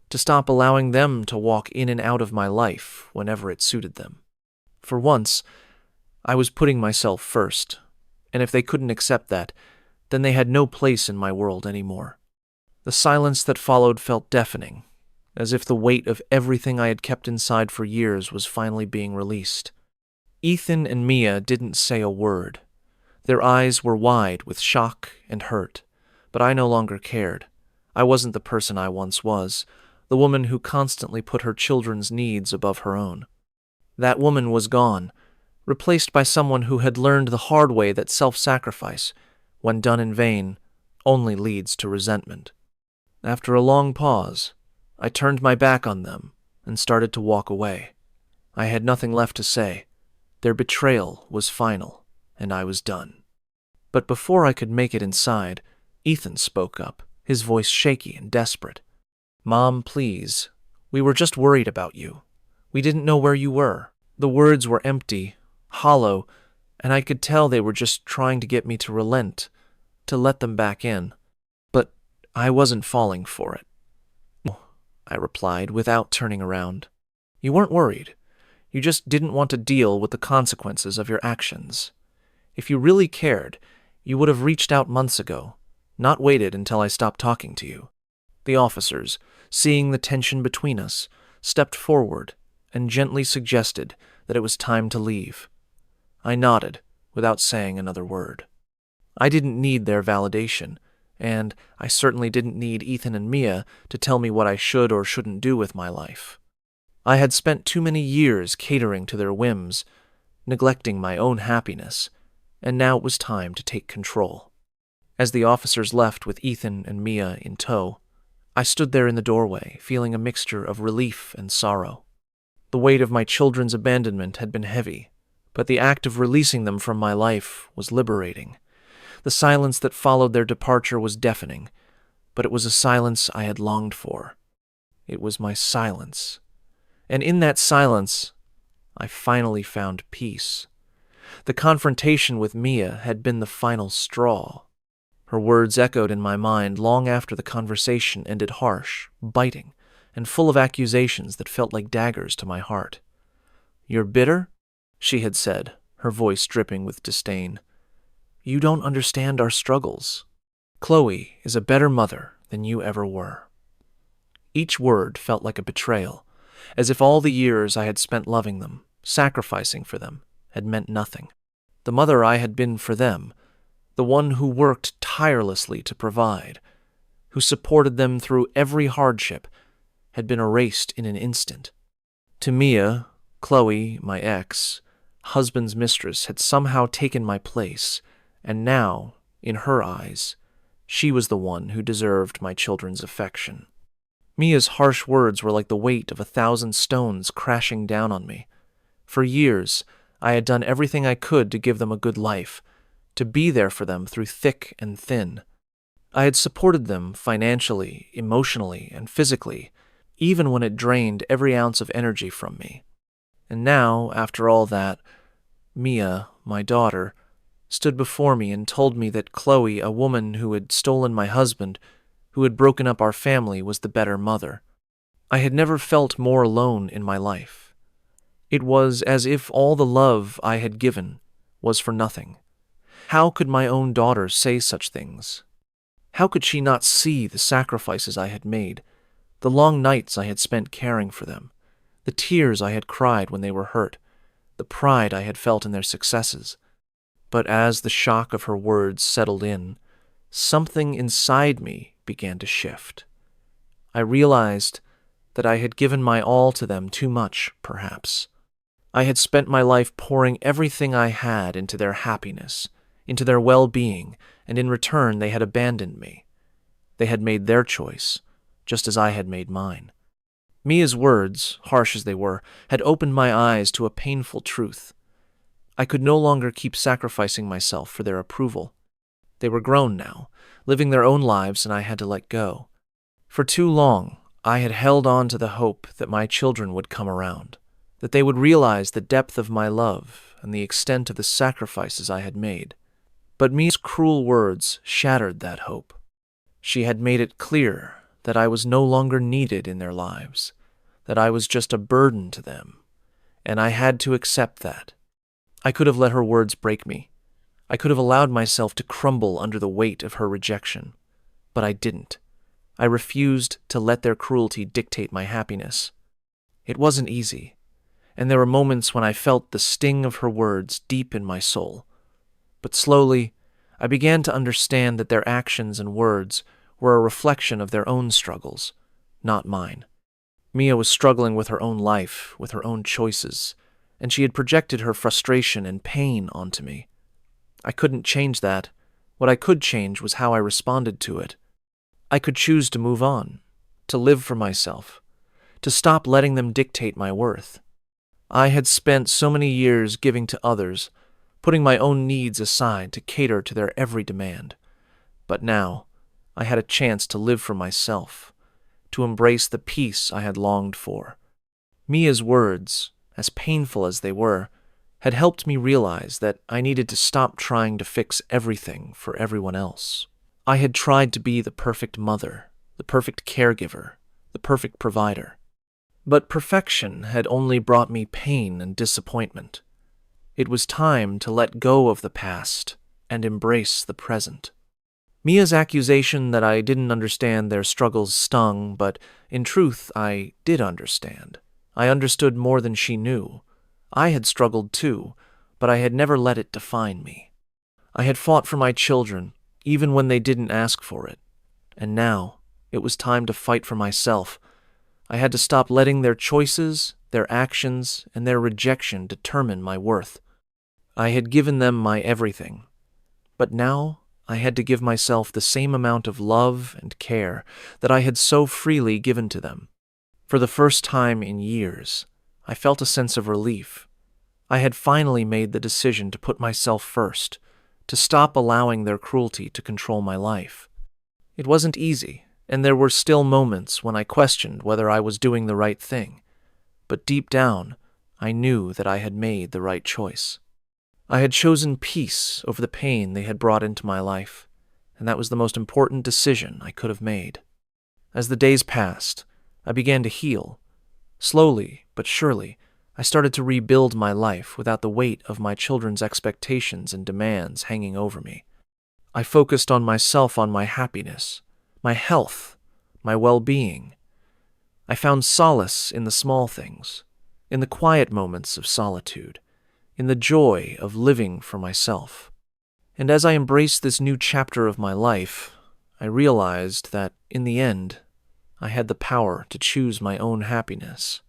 to stop allowing them to walk in and out of my life whenever it suited them. For once, I was putting myself first, and if they couldn't accept that, then they had no place in my world anymore. The silence that followed felt deafening, as if the weight of everything I had kept inside for years was finally being released. Ethan and Mia didn't say a word. Their eyes were wide with shock and hurt, but I no longer cared. I wasn't the person I once was, the woman who constantly put her children's needs above her own. That woman was gone, replaced by someone who had learned the hard way that self-sacrifice, when done in vain, only leads to resentment. After a long pause, I turned my back on them and started to walk away. I had nothing left to say. Their betrayal was final, and I was done. But before I could make it inside, Ethan spoke up, his voice shaky and desperate. "Mom, please. We were just worried about you. We didn't know where you were." The words were empty, hollow, and I could tell they were just trying to get me to relent, to let them back in. But I wasn't falling for it. I replied without turning around. "You weren't worried. You just didn't want to deal with the consequences of your actions. If you really cared, you would have reached out months ago, not waited until I stopped talking to you." The officers, seeing the tension between us, stepped forward and gently suggested that it was time to leave. I nodded without saying another word. I didn't need their validation, and I certainly didn't need Ethan and Mia to tell me what I should or shouldn't do with my life. I had spent too many years catering to their whims, neglecting my own happiness, and now it was time to take control. As the officers left with Ethan and Mia in tow, I stood there in the doorway, feeling a mixture of relief and sorrow. The weight of my children's abandonment had been heavy, but the act of releasing them from my life was liberating. The silence that followed their departure was deafening, but it was a silence I had longed for. It was my silence. And in that silence, I finally found peace. The confrontation with Mia had been the final straw. Her words echoed in my mind long after the conversation ended, harsh, biting, and full of accusations that felt like daggers to my heart. "You're bitter?" she had said, her voice dripping with disdain. "You don't understand our struggles. Chloe is a better mother than you ever were." Each word felt like a betrayal, as if all the years I had spent loving them, sacrificing for them, had meant nothing. The mother I had been for them, the one who worked tirelessly to provide, who supported them through every hardship, had been erased in an instant. To Mia, Chloe, my ex, husband's mistress, had somehow taken my place, and now, in her eyes, she was the one who deserved my children's affection. Mia's harsh words were like the weight of 1,000 stones crashing down on me. For years, I had done everything I could to give them a good life, to be there for them through thick and thin. I had supported them financially, emotionally, and physically, even when it drained every ounce of energy from me. And now, after all that, Mia, my daughter, stood before me and told me that Chloe, a woman who had stolen my husband, who had broken up our family, was the better mother. I had never felt more alone in my life. It was as if all the love I had given was for nothing. How could my own daughter say such things? How could she not see the sacrifices I had made, the long nights I had spent caring for them, the tears I had cried when they were hurt, the pride I had felt in their successes? But as the shock of her words settled in, something inside me began to shift. I realized that I had given my all to them too much, perhaps. I had spent my life pouring everything I had into their happiness, into their well-being, and in return they had abandoned me. They had made their choice, just as I had made mine. Mia's words, harsh as they were, had opened my eyes to a painful truth. I could no longer keep sacrificing myself for their approval. They were grown now, living their own lives, and I had to let go. For too long, I had held on to the hope that my children would come around, that they would realize the depth of my love and the extent of the sacrifices I had made. But Mia's cruel words shattered that hope. She had made it clear that I was no longer needed in their lives, that I was just a burden to them, and I had to accept that. I could have let her words break me. I could have allowed myself to crumble under the weight of her rejection, but I didn't. I refused to let their cruelty dictate my happiness. It wasn't easy, and there were moments when I felt the sting of her words deep in my soul. But slowly, I began to understand that their actions and words were a reflection of their own struggles, not mine. Mia was struggling with her own life, with her own choices, and she had projected her frustration and pain onto me. I couldn't change that. What I could change was how I responded to it. I could choose to move on, to live for myself, to stop letting them dictate my worth. I had spent so many years giving to others, putting my own needs aside to cater to their every demand. But now, I had a chance to live for myself, to embrace the peace I had longed for. Mia's words, as painful as they were, had helped me realize that I needed to stop trying to fix everything for everyone else. I had tried to be the perfect mother, the perfect caregiver, the perfect provider. But perfection had only brought me pain and disappointment. It was time to let go of the past and embrace the present. Mia's accusation that I didn't understand their struggles stung, but in truth I did understand. I understood more than she knew. I had struggled too, but I had never let it define me. I had fought for my children, even when they didn't ask for it. And now, it was time to fight for myself. I had to stop letting their choices, their actions, and their rejection determine my worth. I had given them my everything. But now, I had to give myself the same amount of love and care that I had so freely given to them. For the first time in years, I felt a sense of relief. I had finally made the decision to put myself first, to stop allowing their cruelty to control my life. It wasn't easy, and there were still moments when I questioned whether I was doing the right thing. But deep down, I knew that I had made the right choice. I had chosen peace over the pain they had brought into my life, and that was the most important decision I could have made. As the days passed, I began to heal. Slowly but surely, I started to rebuild my life without the weight of my children's expectations and demands hanging over me. I focused on myself, on my happiness, my health, my well-being. I found solace in the small things, in the quiet moments of solitude, in the joy of living for myself. And as I embraced this new chapter of my life, I realized that, in the end, I had the power to choose my own happiness.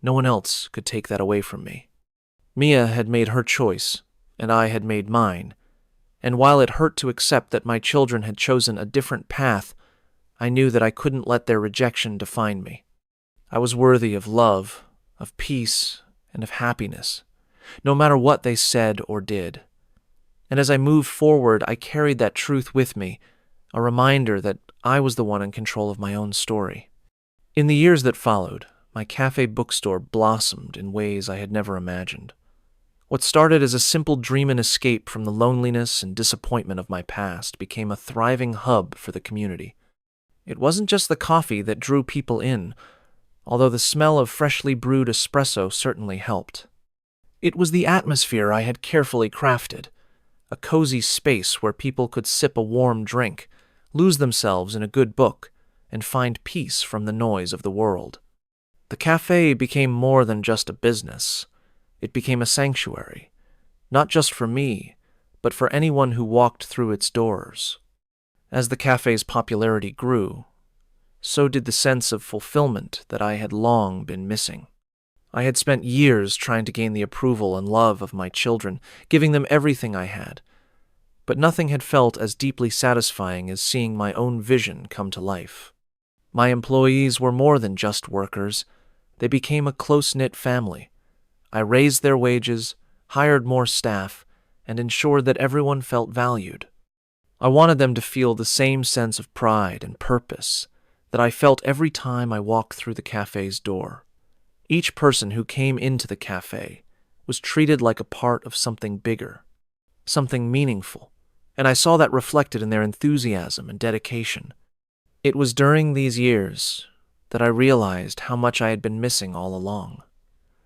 No one else could take that away from me. Mia had made her choice, and I had made mine. And while it hurt to accept that my children had chosen a different path, I knew that I couldn't let their rejection define me. I was worthy of love, of peace, and of happiness, no matter what they said or did. And as I moved forward, I carried that truth with me, a reminder that I was the one in control of my own story. In the years that followed, my cafe bookstore blossomed in ways I had never imagined. What started as a simple dream and escape from the loneliness and disappointment of my past became a thriving hub for the community. It wasn't just the coffee that drew people in, although the smell of freshly brewed espresso certainly helped. It was the atmosphere I had carefully crafted, a cozy space where people could sip a warm drink, lose themselves in a good book, and find peace from the noise of the world. The cafe became more than just a business. It became a sanctuary, not just for me, but for anyone who walked through its doors. As the cafe's popularity grew, so did the sense of fulfillment that I had long been missing. I had spent years trying to gain the approval and love of my children, giving them everything I had. But nothing had felt as deeply satisfying as seeing my own vision come to life. My employees were more than just workers. They became a close-knit family. I raised their wages, hired more staff, and ensured that everyone felt valued. I wanted them to feel the same sense of pride and purpose that I felt every time I walked through the cafe's door. Each person who came into the cafe was treated like a part of something bigger, something meaningful, and I saw that reflected in their enthusiasm and dedication. It was during these years that I realized how much I had been missing all along.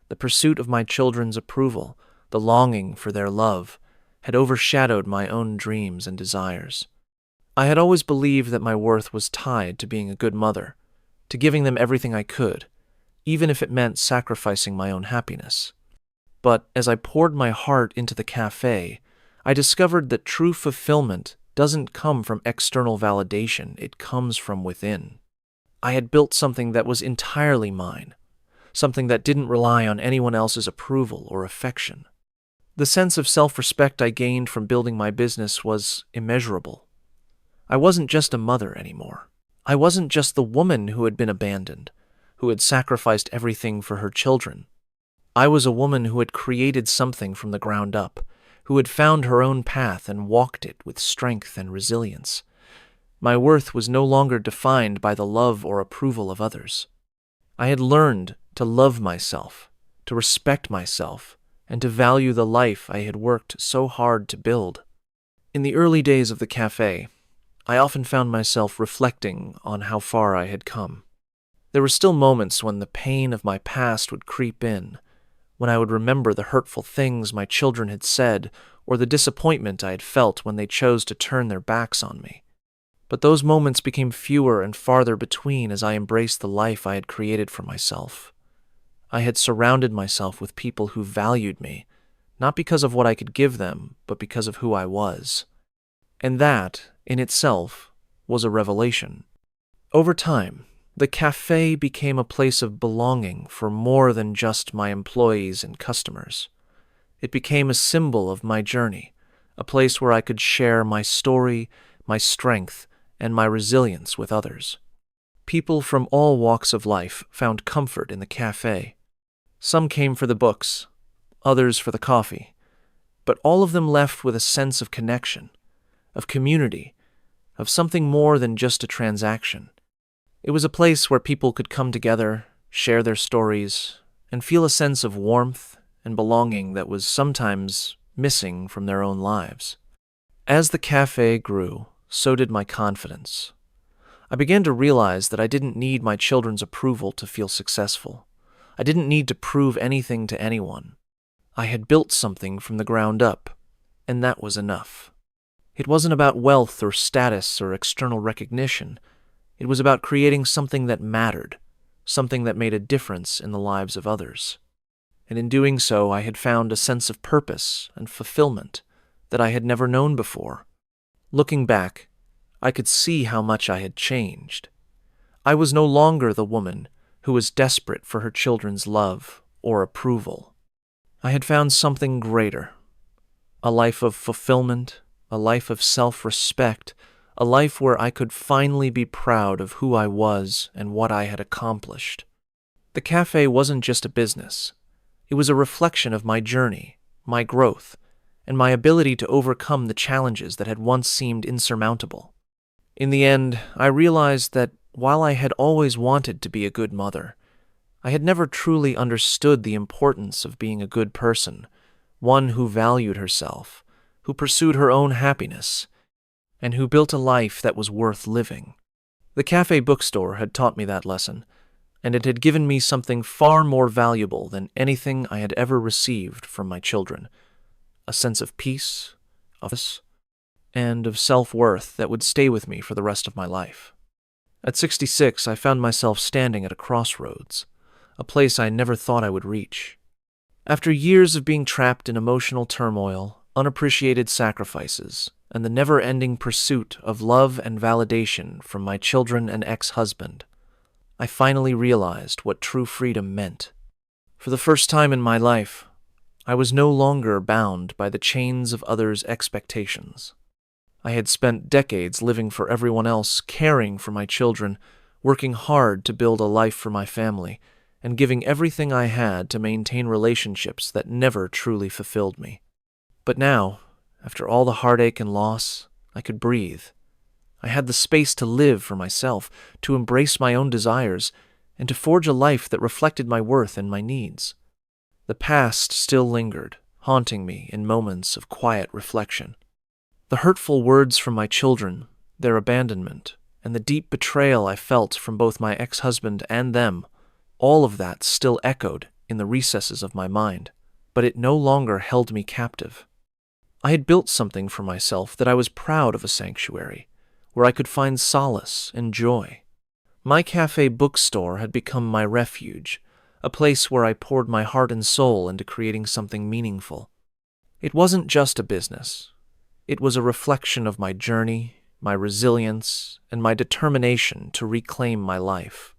The pursuit of my children's approval, the longing for their love, had overshadowed my own dreams and desires. I had always believed that my worth was tied to being a good mother, to giving them everything I could, even if it meant sacrificing my own happiness. But as I poured my heart into the cafe, I discovered that true fulfillment doesn't come from external validation, it comes from within. I had built something that was entirely mine, something that didn't rely on anyone else's approval or affection. The sense of self-respect I gained from building my business was immeasurable. I wasn't just a mother anymore. I wasn't just the woman who had been abandoned, who had sacrificed everything for her children. I was a woman who had created something from the ground up, who had found her own path and walked it with strength and resilience. My worth was no longer defined by the love or approval of others. I had learned to love myself, to respect myself, and to value the life I had worked so hard to build. In the early days of the cafe, I often found myself reflecting on how far I had come. There were still moments when the pain of my past would creep in, when I would remember the hurtful things my children had said or the disappointment I had felt when they chose to turn their backs on me. But those moments became fewer and farther between as I embraced the life I had created for myself. I had surrounded myself with people who valued me, not because of what I could give them, but because of who I was. And that, in itself, was a revelation. Over time, the cafe became a place of belonging for more than just my employees and customers. It became a symbol of my journey, a place where I could share my story, my strength, and my resilience with others. People from all walks of life found comfort in the cafe. Some came for the books, others for the coffee, but all of them left with a sense of connection, of community, of something more than just a transaction. It was a place where people could come together, share their stories, and feel a sense of warmth and belonging that was sometimes missing from their own lives. As the cafe grew, so did my confidence. I began to realize that I didn't need my children's approval to feel successful. I didn't need to prove anything to anyone. I had built something from the ground up, and that was enough. It wasn't about wealth or status or external recognition. It was about creating something that mattered, something that made a difference in the lives of others. And in doing so, I had found a sense of purpose and fulfillment that I had never known before. Looking back, I could see how much I had changed. I was no longer the woman who was desperate for her children's love or approval. I had found something greater, a life of fulfillment, a life of self-respect, a life where I could finally be proud of who I was and what I had accomplished. The cafe wasn't just a business. It was a reflection of my journey, my growth, and my ability to overcome the challenges that had once seemed insurmountable. In the end, I realized that while I had always wanted to be a good mother, I had never truly understood the importance of being a good person, one who valued herself, who pursued her own happiness, and who built a life that was worth living. The cafe bookstore had taught me that lesson, and it had given me something far more valuable than anything I had ever received from my children, a sense of peace, and of self-worth that would stay with me for the rest of my life. At 66, I found myself standing at a crossroads, a place I never thought I would reach. After years of being trapped in emotional turmoil, unappreciated sacrifices, and the never-ending pursuit of love and validation from my children and ex-husband, I finally realized what true freedom meant. For the first time in my life, I was no longer bound by the chains of others' expectations. I had spent decades living for everyone else, caring for my children, working hard to build a life for my family, and giving everything I had to maintain relationships that never truly fulfilled me. But now, after all the heartache and loss, I could breathe. I had the space to live for myself, to embrace my own desires, and to forge a life that reflected my worth and my needs. The past still lingered, haunting me in moments of quiet reflection. The hurtful words from my children, their abandonment, and the deep betrayal I felt from both my ex-husband and them, all of that still echoed in the recesses of my mind, but it no longer held me captive. I had built something for myself that I was proud of, a sanctuary, where I could find solace and joy. My cafe bookstore had become my refuge, a place where I poured my heart and soul into creating something meaningful. It wasn't just a business. It was a reflection of my journey, my resilience, and my determination to reclaim my life.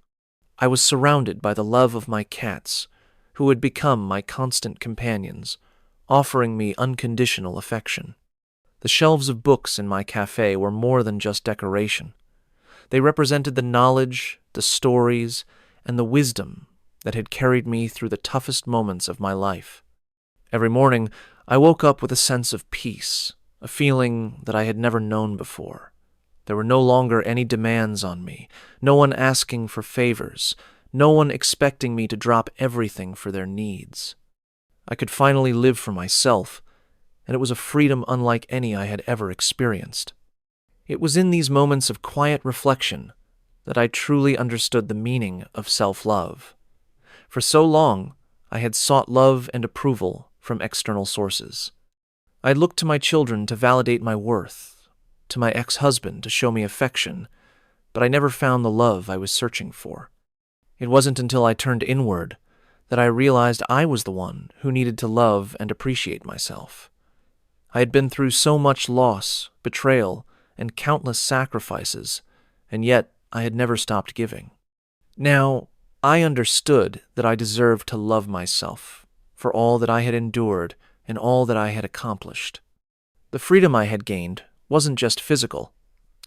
I was surrounded by the love of my cats, who had become my constant companions, offering me unconditional affection. The shelves of books in my cafe were more than just decoration. They represented the knowledge, the stories, and the wisdom that had carried me through the toughest moments of my life. Every morning, I woke up with a sense of peace, a feeling that I had never known before. There were no longer any demands on me, no one asking for favors, no one expecting me to drop everything for their needs. I could finally live for myself, and it was a freedom unlike any I had ever experienced. It was in these moments of quiet reflection that I truly understood the meaning of self-love. For so long, I had sought love and approval from external sources. I looked to my children to validate my worth, to my ex-husband to show me affection, but I never found the love I was searching for. It wasn't until I turned inward that I realized I was the one who needed to love and appreciate myself. I had been through so much loss, betrayal, and countless sacrifices, and yet I had never stopped giving. Now, I understood that I deserved to love myself for all that I had endured and all that I had accomplished. The freedom I had gained wasn't just physical,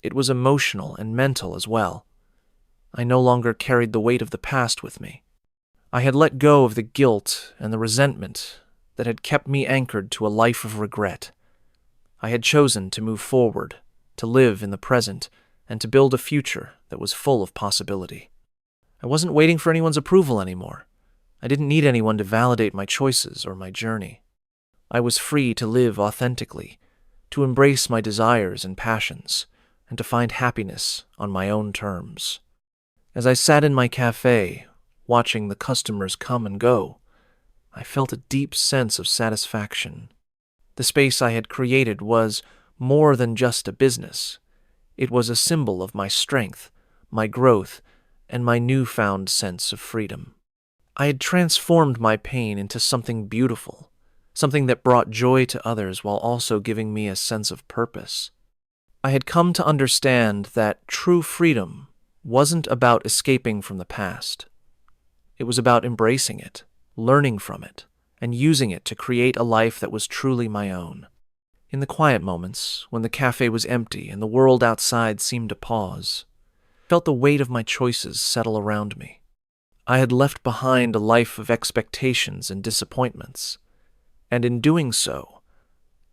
it was emotional and mental as well. I no longer carried the weight of the past with me. I had let go of the guilt and the resentment that had kept me anchored to a life of regret. I had chosen to move forward, to live in the present, and to build a future that was full of possibility. I wasn't waiting for anyone's approval anymore. I didn't need anyone to validate my choices or my journey. I was free to live authentically, to embrace my desires and passions, and to find happiness on my own terms. As I sat in my cafe, watching the customers come and go, I felt a deep sense of satisfaction. The space I had created was more than just a business. It was a symbol of my strength, my growth, and my newfound sense of freedom. I had transformed my pain into something beautiful, something that brought joy to others while also giving me a sense of purpose. I had come to understand that true freedom wasn't about escaping from the past. It was about embracing it, learning from it, and using it to create a life that was truly my own. In the quiet moments, when the cafe was empty and the world outside seemed to pause, I felt the weight of my choices settle around me. I had left behind a life of expectations and disappointments, and in doing so,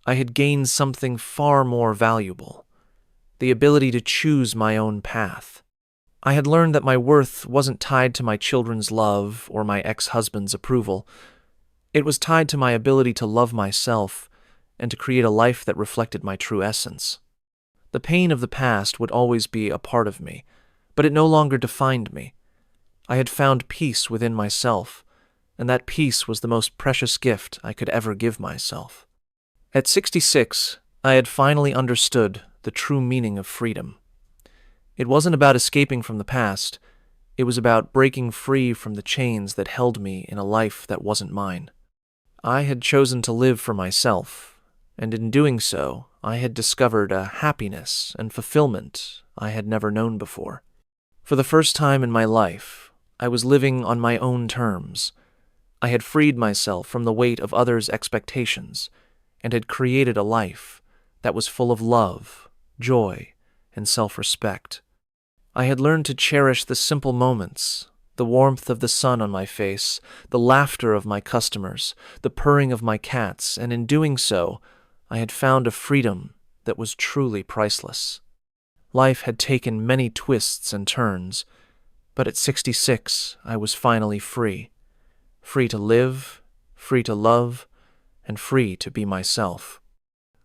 I had gained something far more valuable, the ability to choose my own path. I had learned that my worth wasn't tied to my children's love or my ex-husband's approval. It was tied to my ability to love myself and to create a life that reflected my true essence. The pain of the past would always be a part of me, but it no longer defined me. I had found peace within myself, and that peace was the most precious gift I could ever give myself. At 66, I had finally understood the true meaning of freedom. It wasn't about escaping from the past, it was about breaking free from the chains that held me in a life that wasn't mine. I had chosen to live for myself, and in doing so, I had discovered a happiness and fulfillment I had never known before. For the first time in my life, I was living on my own terms. I had freed myself from the weight of others' expectations and had created a life that was full of love, joy, and self-respect. I had learned to cherish the simple moments, the warmth of the sun on my face, the laughter of my customers, the purring of my cats, and in doing so, I had found a freedom that was truly priceless. Life had taken many twists and turns, but at 66, I was finally free. Free to live, free to love, and free to be myself.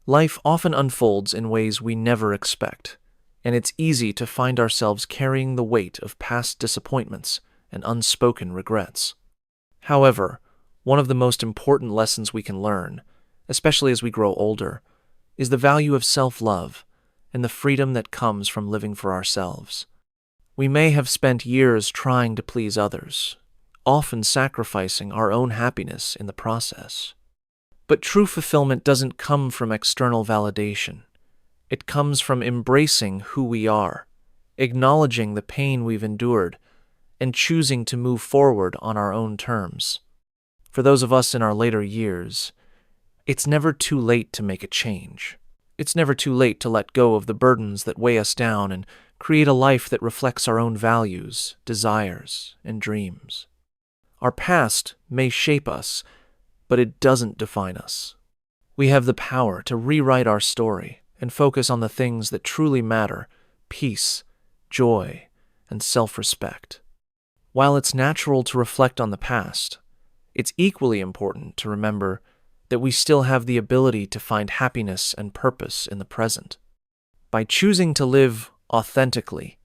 Life often unfolds in ways we never expect, and it's easy to find ourselves carrying the weight of past disappointments and unspoken regrets. However, one of the most important lessons we can learn, especially as we grow older, is the value of self-love and the freedom that comes from living for ourselves. We may have spent years trying to please others, often sacrificing our own happiness in the process. But true fulfillment doesn't come from external validation. It comes from embracing who we are, acknowledging the pain we've endured, and choosing to move forward on our own terms. For those of us in our later years, it's never too late to make a change. It's never too late to let go of the burdens that weigh us down and create a life that reflects our own values, desires, and dreams. Our past may shape us, but it doesn't define us. We have the power to rewrite our story and focus on the things that truly matter: peace, joy, and self-respect. While it's natural to reflect on the past, it's equally important to remember that we still have the ability to find happiness and purpose in the present. By choosing to live authentically,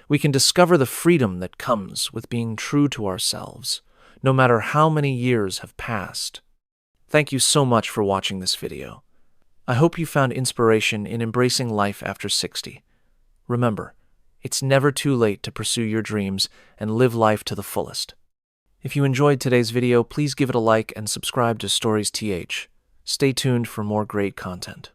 we can discover the freedom that comes with being true to ourselves, no matter how many years have passed. Thank you so much for watching this video. I hope you found inspiration in embracing life after 60. Remember, it's never too late to pursue your dreams and live life to the fullest. If you enjoyed today's video, please give it a like and subscribe to Stories TH. Stay tuned for more great content.